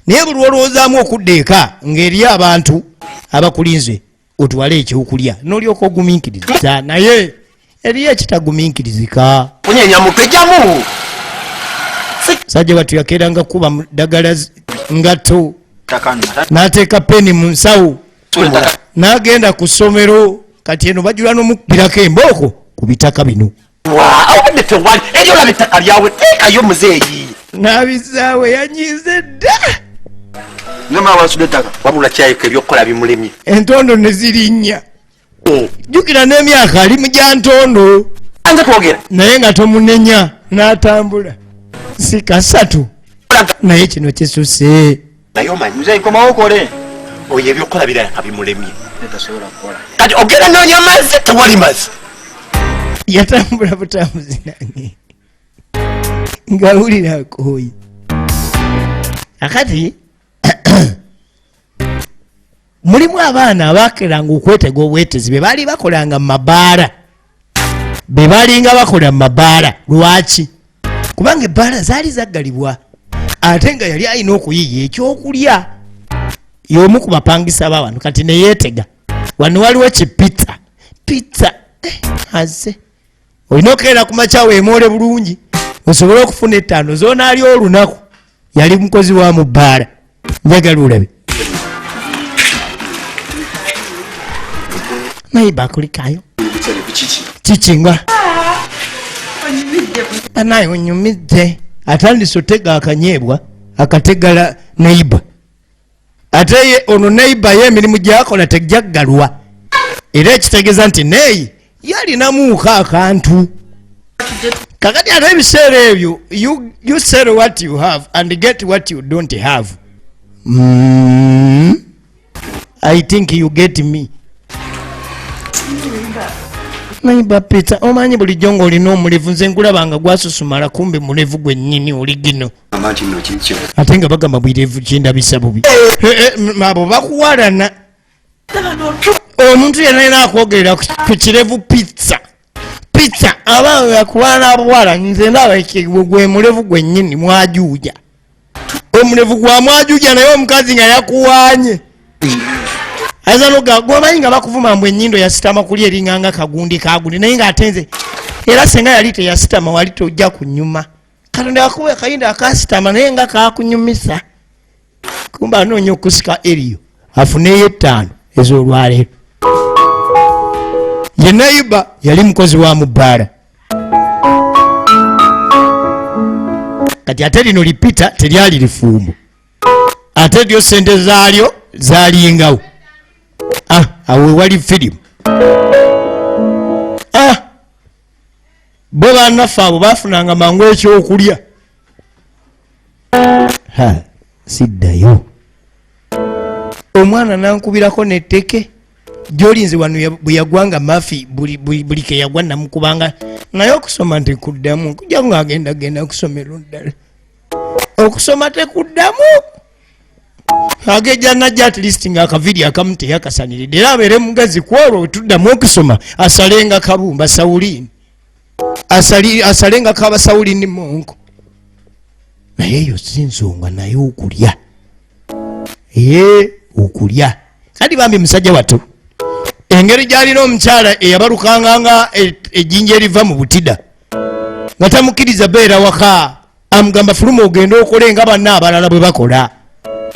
naye buli olowoozamu okudda eka ng'eri abantu abakulinze otwale ekyokulya n'olyoka ogumiikiriza naye eriyo ekitagumiikirizika kunyenya mutwejamu musajja wattu yakeeranga kuba ddagala ngatto n'ateeka peni mu nsawo n'agenda ku ssomero kati eno bajula n'omukubirako embooko ku bitaka bino obadde tewali eri olaba ettaka lyawe teekayo muzeeyi n'abizaawe yanyize dda namawasudde ettaka wabula kyayiko ebyokukola bimulemye entondo ne zirinnya jjukira n'emyaka ali mu gya ntondo anze twogera naye nga tomunenya n'atambula si kasatu naye kino kisuse naye omanyi Mzee komawo okole. oyo ebyokukola birala kabimulemye Tasobola kukola. kati ogenda noonya mazzi tewali mazzi yatambula butambuzi nange ngawulira akooyi akati mulimu abaana abakeranga okwetega obwetezi be baali bakolanga mu mabaala be baalinga bakola mu mabaala lwaki kubanga ebbaala zaali zaggalibwa ate nga yali alina okuyiiya ekyokulya y'omu ku bapangisa ba wano kati neyeetega wano waliwo kipizza pizza aze olina okukeera ku makya weemoole bulungi osobole okufuna ettaano zoonaali olunaku yali mukozi wa mu bbaala njagala olabe nayiba akulikayo kikinga anaye onyumidde atandise otega akanyeebwa akategala nayiba ate ye ono nayiba ye emirimu gyakola tejaggalwa era ekitegeeza nti neyi yalinamuuka akantu kakati ate ebiseera ebyo you sell what you have and get what you don't have. I think you get me. Nayiba Peter omanyi bulijjo ng'olina omulevu nze nkulabanga gwasusumala kumbe mulevu gwennyini oli gino Amanti nno kikyo. ate nga bagamba bwirevu kindabisa bubi abo bakuwalana omuntu yenalina akwogerera ku kirevu pizza abawe bakuwalana abuwala nze ndaba gwe mulevu gwennyini mwajuuja omulevu gwa mwajuuja naye omukazi nga yakuwaanye azanoga gwomanyi nga bakuvuma mbwe ennyindo yasitama kuli eringanga kagundi kagundi naye ng'ate nze era senga yali teyasitama wali tojja kunyuma katonda yakuwa akayinda akasitama naye nga kakunyumisa kumba anoonya okusika eriyo afuneyo ettaano ez'olwaleero ye nayiba yali mukozi wa mu bbaala kati ate lino lipita teryali lifumbo ate lyo sente zaalyo zaalingawo awe wali firimu bo bannaffe abo baafunanga mangu ekyokulya siddayo omwana nankubirako netteke gyolinze wano bwe yagwanga mafi buli ke yagwa namukubanga naye okusoma tekuddamu kujja ng'agenda kusomero ddala okusoma tekuddamu agejja najja at least ng'akaviri akamu teyakasaniridde era abeere mugazi kwolwo wetuddamu okusoma asalenga kabumba sawulini asalenga kaba sawulini monko naye eyo si nsonga naye okulya okulya kati bambi musajja watto engeri gy'alina omukyala eyabalukanga nga ejjinja eriva mu butida nga tamukkiriza beera waka amugamba fuluma ogenda okole nga banna abalala bwe bakola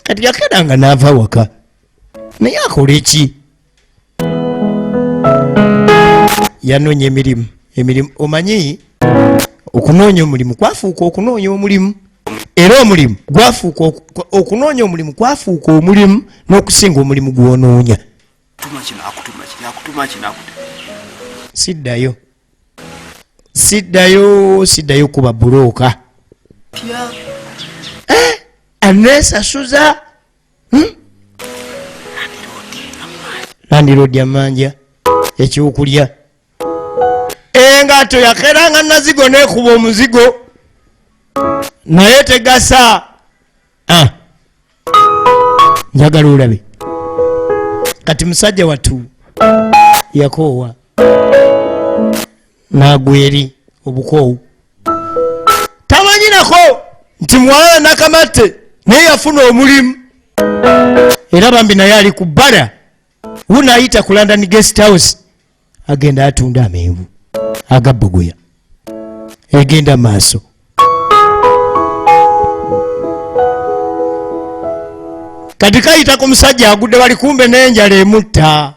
kati yakedanga n'ava waka naye akola eki yanoonya emirimu omanyi okunoonya omulimu kwafuuka okunoonya omulimu era omulimu gwafuuka okunoonya omulimu kwafuuka omulimu n'okusinga omulimu gw'onoonya siddayo kuba bulooka aneesasuza landiroodi amanja ekyokulya engato yakeranga nazigo nekuba omuzigo naye tegasa njagala olabe kati musajja wattu yakoowa n'agweri obukoowu tamanyinako nti muwala nakamatte naye yafuna omulimu era bambi naye ali ku bbala wunaayita ku London guest house agenda atunda amenvu agabbogoya egenda maaso kati kayita ku musajja agudde bali kumbe n'enjala emutta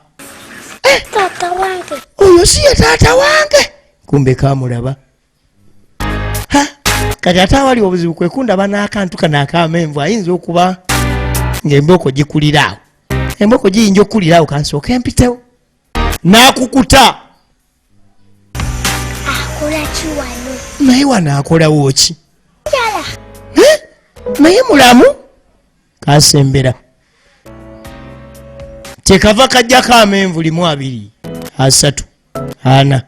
Taata wange. oyo si ye taata wange kumbe kamulaba kati ate awali obuzibu kwekundaba n'akantu kano akamenvu ayinza okuba ng'embooko gikuliraawo embooko giyinza okukuliraawo kansooka empitewo n'akukuta Akola ki wano? naye wano akolawo ki Njala. naye mulamu kasembera kyekava kajjako amenvu 1 2 3 4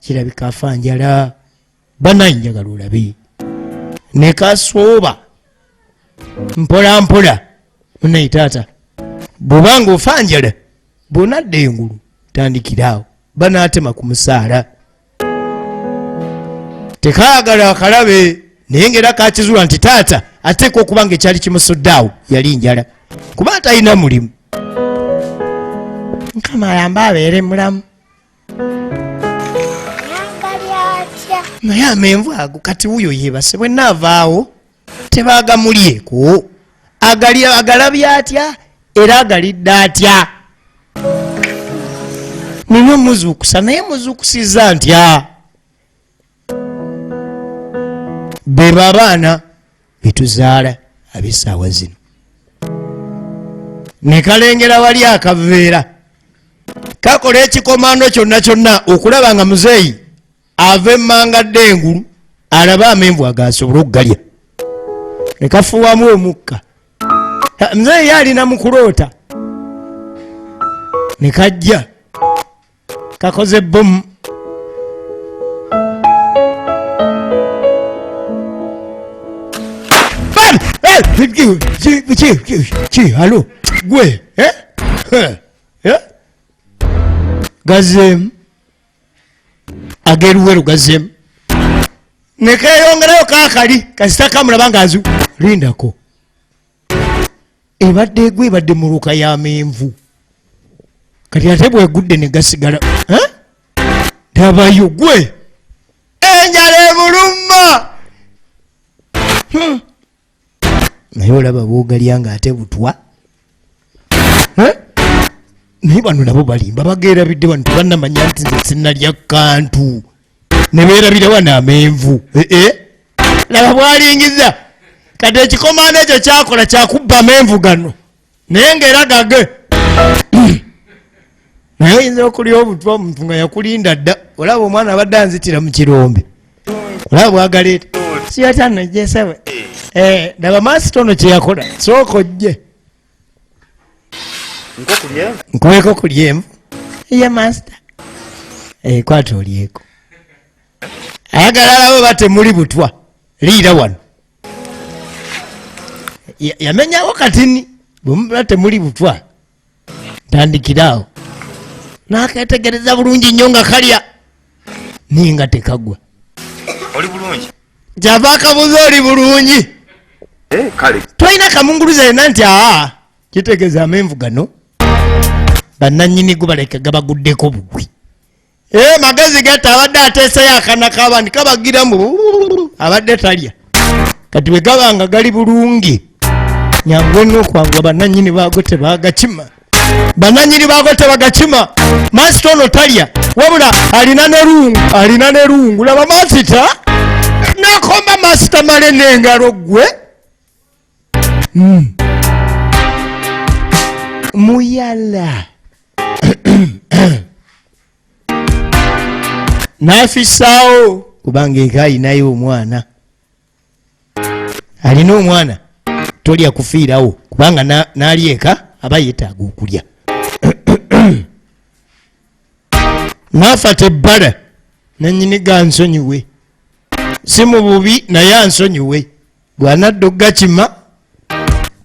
kirabika afa njala banayi njagala olabe ne kasooba mpola mpola munayi taata bwobanga ofa njala bwonadda engulu tandikiraawo banaatema ku musaala tekayagala akalabe naye ngera kakizula nti taata ateeka okuba nga ekyali kimusuddaawo yali njala kuba talina mulimu nkama ayamba abeere mulamu naye amenvu ago kati wuyo yeebase bwe naavaawo tebaagamulyeeko agalabye atya era agalidde atya nina omuzuukusa naye muzuukusizza ntya beba abaana betuzaala ab'essaawa zino ne kalengera wali akaveera kakola ekikomando kyonna kyonna okulaba nga muzeeyi ava emmangadde engulu alabe amenvu agasobola okugalya ne kafuwamu omukka muzeeyi alina mu kuloota ne kajja kakoze bomu alo gwe gazeemu ageruweru gazeemu nekeyongerayo kakali kasita kamulaba nga azu lindako ebadde egwe ebadde muluka y'amenvu kati ate bwegudde ne gasigala tabayo gwe enjala emuluma naye olaba boogalya nga ate butwa naye bano nabo balimba bagerabidde wano tebannamanya nti nze sinnalya kantu ne beerabira wano amenvu laba bwalingiza kati ekikomando ekyo kyakola kyakubba amenvu gano naye ngaera gage naye oyinza okulya obutwa omuntu nga yakulinda dda olaba omwana abadde anzitira mu kirombe olaba bwagaleeta siyatano jesebe ndaba maasitono kyeyakola sooka ojje nkuweko kulyemu ye masita kwata olyeko ayagala alabo batemuli butwa liira wano yamenyawo katini bwemuba temuli butwa tandikiraawo naketegereza bulungi nnyo nga kalya niye nga tekagwa oli bulungi kyava akabuza oli bulungi kale tolina kamunguluza yena nti kitegeeza amenvu gano bannannyini go baleka gabaguddeko bugwi magezi gata abadde ateeseyo akana k'abandi kabagiramu abadde talya kati bwe gabanga gali bulungi nyangu eno okwangwa bannannyini baago tebaagakima bannannyini baago tebagakima maasita ono talya wabula alina ne lungu laba maasita nakomba maasita male n'engalo gwe muyala nafisaawo kubanga eka alinayo omwana alina omwana tolya kufiirawo kubanga nali eka aba yeetaaga okulya nafata ebbala nanyini gansonyiwe si mu bubi naye ansonyiwe bwanadda ogakima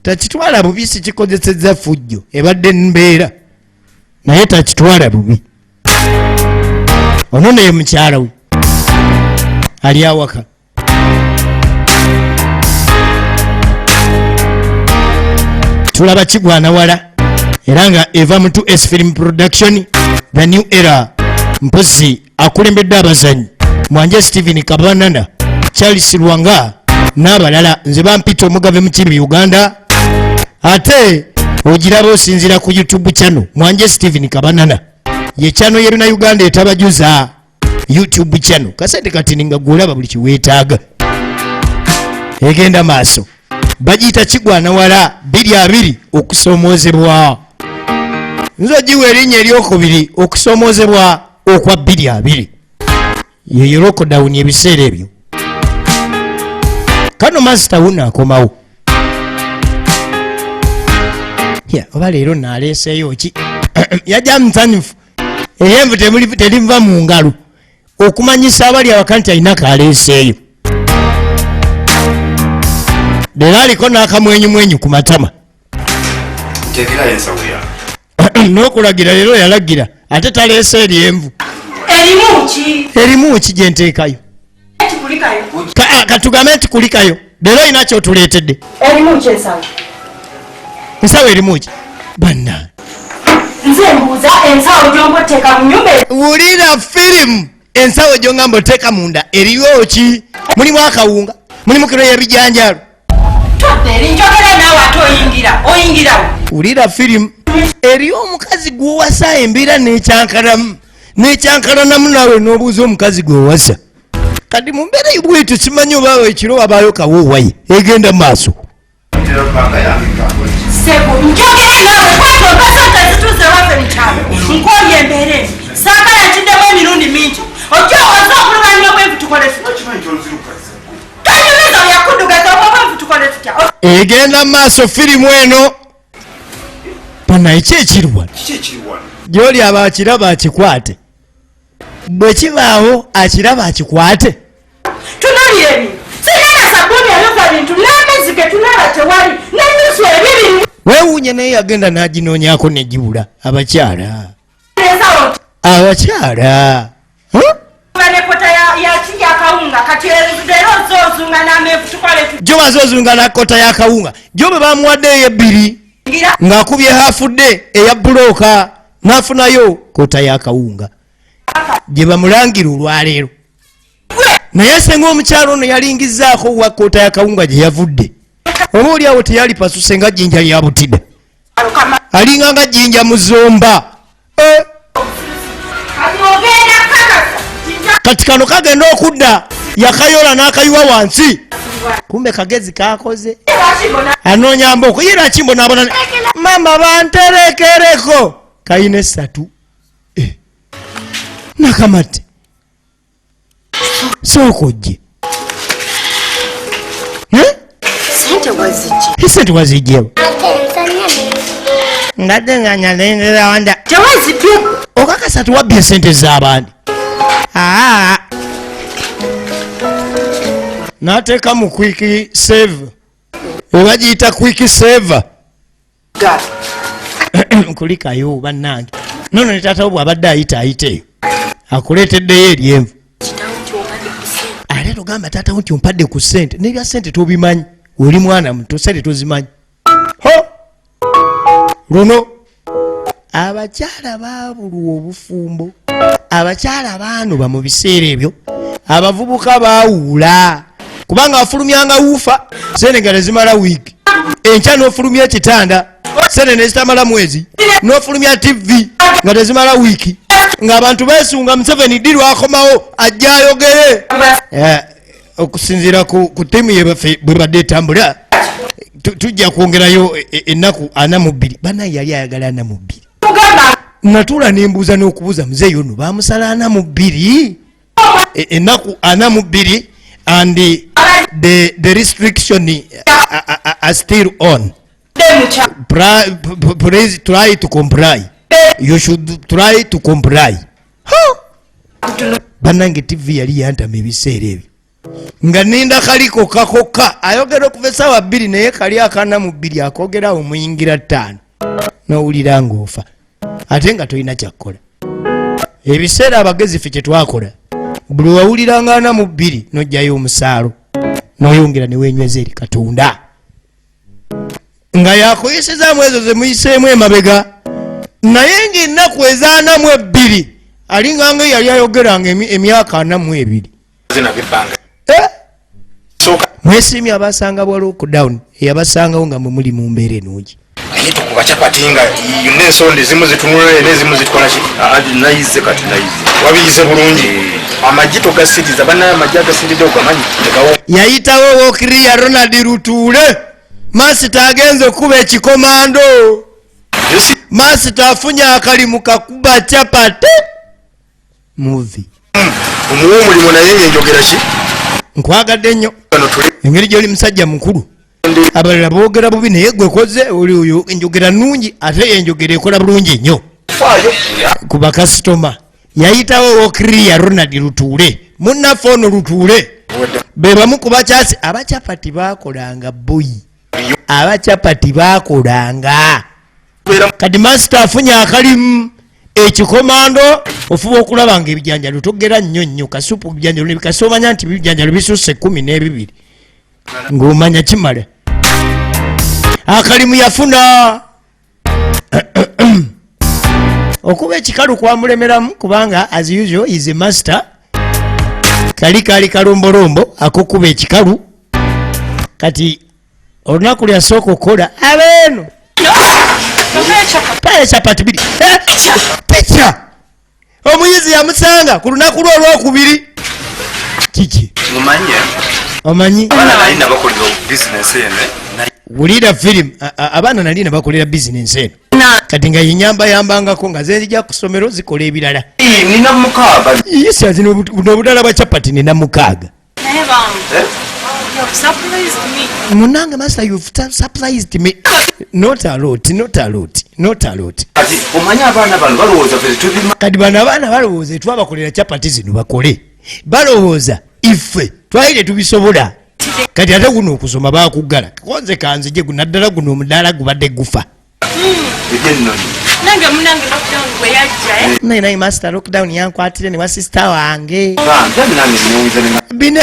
takitwala bubi sikikozesezza fujjo ebadde mbeera naye takitwala bubi ono naye mukyala we ali awaka tulaba kigwana wala era nga eva mu 2S film production the new era mpozi akulembedde abazanyi Mwanje Steven Kabanana Charles Lwanga n'abalala nze bampita omugave mu kimi Uganda ate ogiraba osinzira ku YouTube channel Mwanje Steven Kabanana ye channel yeruna Uganda etabajuza YouTube channel kasente kati ninga gulaba buli kiweetaaga egenda maaso bagiyita kigwana wala 22 okusomoozebwa nzo jiwe erinnya eryokubiri okusomoozebwa okwa 22 yeyo lockdown ebiseera ebyo kano master wuna akomawo oba leero naleeseeyo ki yajja musanyufu eyenvu teriva mu ngalo okumanyisa abali awaka nti alina kaleeseeyo leero aliko n'akamwenyumwenyu ku matama n'okulagira leero yalagira ate taleese eryenvu erimu ki gye nteekayo katugambe nti kulikayo leero olina kyotuleetedde ensawo erimu ki banna nze mbuuza ensawo gyomba oteeka mu nyumba wulira firimu ensawo gyongamba oteeka munda eriyo ki mulimu akawunga mulimu kiro y'ebijanjalo njogera naawe ate oyingirawo wulira firimu eriyo omukazi gw'owasa embeera n'ekyankalanamu naawe n'obuuza omukazi gw'owasa kati mu mbeera bwitu simanyi obaawo ekiro wabaayo kawoowaye egenda mu maaso sebo njogera naawe kwati ompasa zituze waffe mukyalo nkoye embeere saagala nkiddemu emirundi mingi ojja oza okulubanya obwevu tukole tanyumiza byakudugaza obwevu tukole tutya egenda mu maaso firimu eno banaye ki ekiriwa gy'oli aba akiraba akikwate bwe kibaawo akiraba akikwate tunulire ebintu sinaba sabuni ayoza bintu n'amazzi ge tunaba tewali n'ennusu ebiri weewuunye naye yagenda n'aginoonyako negibula abakyala nepota yakawunga kati leero zozunga n'ameevu tukole jo bazozunga nakota yakawunga jo bwe bamuwaddeeyo ebbiri ng'akubye hafudde eya bulooka n'afunayo kota yakawunga gye bamulangira olwaleero naye senga omukyalo ono yalingizaako wa kota yakawunga gye yavudde oba oliawo teyali pasuse nga jjinja lya butida alinga nga jjinja muzomba kati kano kagenda okudda yakayola n'akayiwa wansi kumbe kagezi kakoze anoonya mboko ye lwaki nabona mama banterekereko kayina 3 nakamate sooka ojje sente wazijjewo ngadde nga nyalengera wanda okakasa tuwabbye sente z'abandi n'ateeka mu quick save oba giyita quick save kulikayo bannange nono ne taatawo bw'abadde ayiteeyo akuleeteddeyo eryenvu ate togamba taatawo nti ompadde ku ssente n'ebya ssente tobimanyi oli mwana muto sente tozimanyi luno abakyala baabulwa obufumbo abakyala baanuba mu biseera ebyo abavubuka baawuula kubanga afulumyanga wuufa sente nga tezimala wiiki enkya n'ofulumya ekitanda sente nezitamala mwezi n'ofulumya tv nga tezimala wiiki ng'abantu beesunga Museveni ddi lwakomawo ajja ayogere okusinziira ku ttiimu yebaffe bwe badde etambula tujja kwongerayo ennaku 42 banaye yali ayagala 42 natuula nembuuza n'okubuuza muzeeyo nno baamusala 42 ennaku 42 and the restriction are still on. Please try to comply. You should try to comply. Banange TV yali yantama ebiseera ebyo nga ninda kaliko kakoka ayogera okuva essaawa 2 naye kali akana mu 2 akogera omuyingira 5 n'owulira ng'ofa ate nga tolina kyakkola. Ebiseera abagezi ffe kye twakola buli wawuliranga 4 mu 2 n'ojjayo omusaalo n'oyongera ne weenyweza eri Katonda nga yakuyisizaamu ezo ze muyiseemu emabega naye ng'ennaku eza 4 mu 2 alinganga yali ayogeranga emyaka 4 mu 2 mwesiimi abasanga bwa lockdown eyabasangawo nga mwe muli mu mbeera enungi naye tukuba capatinga yonna ensonda ezimu zitunula n'ezimu zikola ki nayize kati nayize wabiyize bulungi amagi togasiriza bannaye amagi agasiridde ogamanyi yayitawo wokiriya Ronald Lutuule masita agenze okuba ekikomando masita afunye akalimu kakuba capati movie omuwa omulimu naye yenjogera ki nkwagadde nnyo engeri gy'oli musajja mukulu abalala boogera bubi naye gwe koze oli oyo enjogera nnungi ate enjogera ekola bulungi nnyo ku bakasitoma. Yayitawo okiriya Ronald Lutuule munnaffe ono Lutuule be bamu ku bakyasi abacapati baakolanga boyi abacapati baakolanga kati masita afunye akalimu ekikomando ofuba okulaba nga ebijanjalo togera nnyo nnyo kasupu ebijanjalo nebikasi omanya nti ebijanjalo bisusse 12 ng'omanya kimala akalimu yafuna okuba ekikalu kwamulemeramu kubanga as usual is a master kali kalombolombo akokuba ekikalu kati olunaku lyasooka okukola abeeno pale chapati bili picha omuyizi yamusanga ku lunaku lw'olwokubiri kiki omanyi wulira film abaana nali nabakolera bizinensi eno kati nga yenyambayambangako nga zenzija ku ssomero zikola ebirala yesa zino obudala bwa chapati nina 6 munange master you've surprised me not a lot omanya abaana bano balowooza kati bano abaana balowooza twabakolera chapati zino bakole balowooza ife twalire tubisobola kati ate guno okusoma bakugala konze kanzije gunaddala guno omudaala gubadde gufa naye master lockdown yankwatire ne wa sister wange bino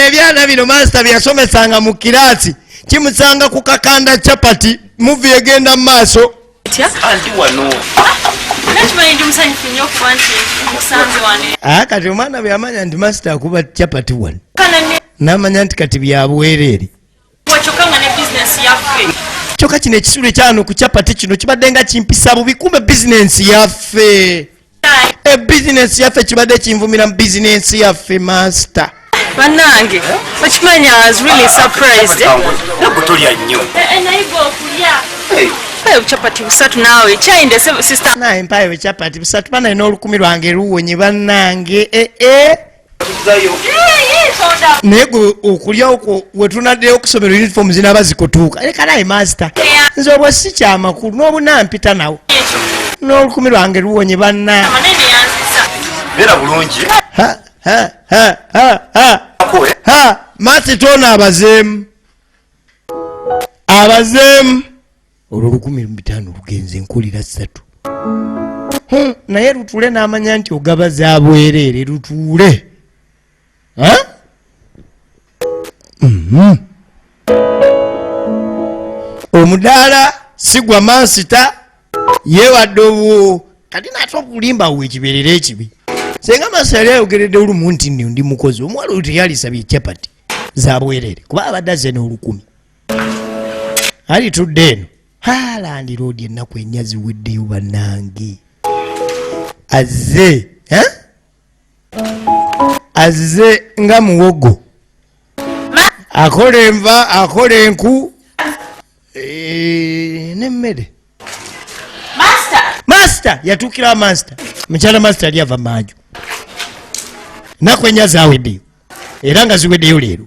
ebyana bino master byasomesanga mu kiraasi kimusanga ku kakanda chapati muvi egenda mu maaso kati omwana byamanya nti master akuba chapati wano namanya nti kati byabwereere kyokka kino ekisulo ekyano ku chapati kino kibadde nga kimpisa bubi kumbe bizinensi yaffe ebizinensi yaffe kibadde kinvumira mu bizinensi yaffe master bannange okimanya I was really surprised nagutolya nnyo chapati busatu naawe kyayinde sister naye mpayo chapati busatu banaye n'olukumi lwange luwonye bannange naye gwe okulya okwo wetunaddeyo okusomera uniform zinaaba zikutuuka leka naye master nze obwo si kyamakulu n'obunampita nawo n'olukumi lwange luwonye banna beera bulungi mati toona abazeemu olwo 15 lugenze nkulira 3 naye Lutuule n'amanya nti ogaba za bwereere Lutuule omudaala sigwa mansita yeewadde obwo kati naate okulimba awo ekibeerera ekibi senga mansita yali ayogeredde olumu nti ndi mukozi omuwala oyo teyalisabye chapati za bwereere kuba abadde azze n'olukumi alitudde eno Landi Road ennaku ennya ziweddeyo bannange azze nga muwogo akola enva akola enku nemmere master yatuukira master mukyala master yali ava maaju ennaku ennya zaweddeyo era nga ziweddeyo leero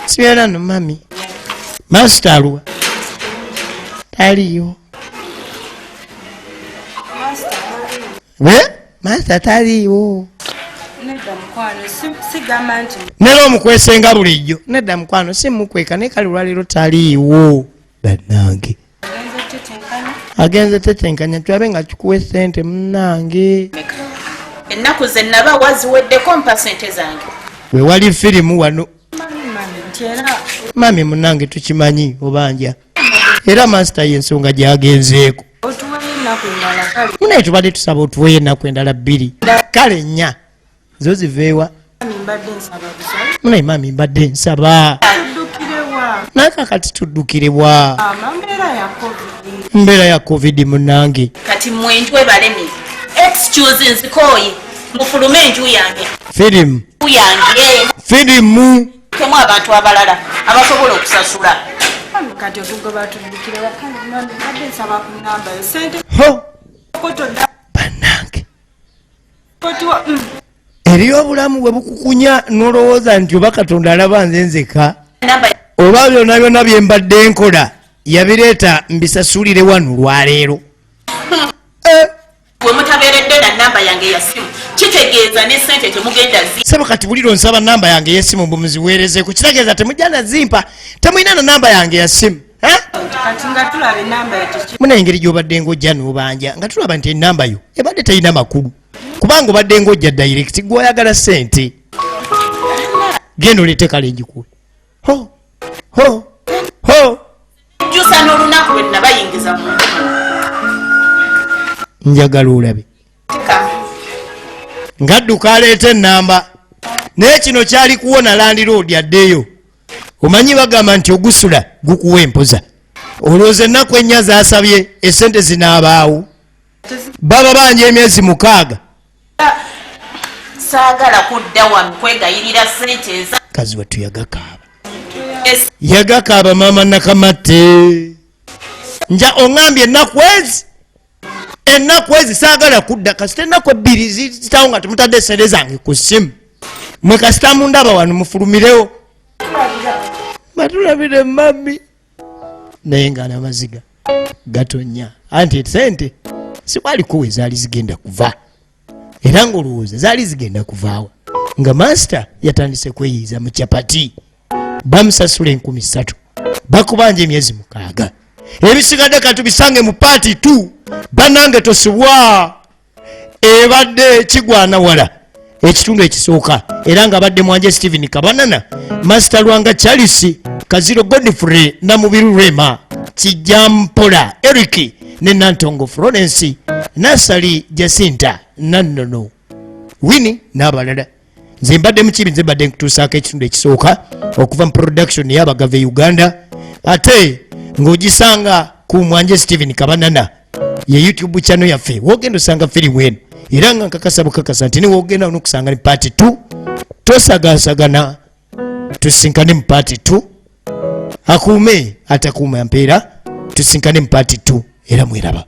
sibyera no mami master aluwa taliyo master taliyo nera omukwesenga bulijjo nedda mukwano simukweka naye kali olwaleero taliiwo bannange agenze tetenkanya tulabe nga kikuwa sente munnange ennaku ze naba waziweddeko mpa sente zange we wali firimu wano mami munnange tukimanyi obanja era master y'ensonga gyagenzeeko munaye tubadde tusaba otuweyo ennaku endala 2 kale 4 zo ziveewa munaye mami mbadde nsaba nakakati tuddukirebwa mbeera ya covid munnange kati mwenjwe balemi excuse nzikoye mufulume enju yange firimu temu abantu abalala abasobola okusasula bannange eriyo obulamu bwe bukukunya n'olowooza nti oba Katonda alaba nze nzeka oba byonna byonna bye mbadde nkola yabireeta mbisasulire wano lwaleero. Bwe mutabeeredde na namba yange ya simu kitegeeza ne ssente temugenda saba kati buliro nsaba namba yange y'essimu mbumuziweerezeeko kitegeeza temujja nazimpa temulina na namba yange ya simu. kati nga tulaba enamba muna engeri gy'obadde ng'ojja n'obanja nga tulaba nti ennamba yo ebadde terina makulu kubanga obadde ng'ojja direct gw'oyagala ssente genda oleete kale ngikuwe. jusa n'olunaku lwe nabayingiza mu njagala olabe ngadduka aleeta ennamba naye kino kyali kuwona landiroodi addeyo. Omanyi bagamba nti ogusula gukuwa empoza. Olowooza ennaku ennya zaasabye essente zinaabaawo baba banja emyezi 6. saagala kudda wano kwegayirira ssente eza kazi wattu yagakaaba maama Nakamatte nja oŋŋambye ennaku ezi saagala kudda kasita ennaku 2 zitawo nga temutadde essente zange ku ssimu mwe kasita mundaba wano mufulumirewo matulabire mami naye nga n'amaziga gatonya anti sente sikwaliko we zaali zigenda kuva era ng'olowooza zaali zigenda kuvaawa nga masita yatandise kweyiiza mu capati bamusasula 3,000 bakubanja emyezi 6 ebisigadde katubisange mu paati 2 bannange tosubwa ebadde kigwana wala ekitundu ekisooka era nga badde mwanje Stephen Kabanana Master Lwanga Charles Kaziro Godfrey Namubiru Rema Kijampola Eric ne Nantongo Florence Nasali Jacinta Nannono Winnie n'abalala nze mbadde mukibi nze mbadde nkutuusaako ekitundu ekisooka okuva mu production y'abagave Uganda ate ng'ogisanga ku mwanje Stephen Kabanana ye YouTube channel yaffe wogenda osanga firi wenu era nga nkakasa bukakasa nti niwogenda onokusanga ni part 2 tosagasagana tusinkane mu part 2 akuume atakuuma mpeera tusinkane mu part 2 era mweraba.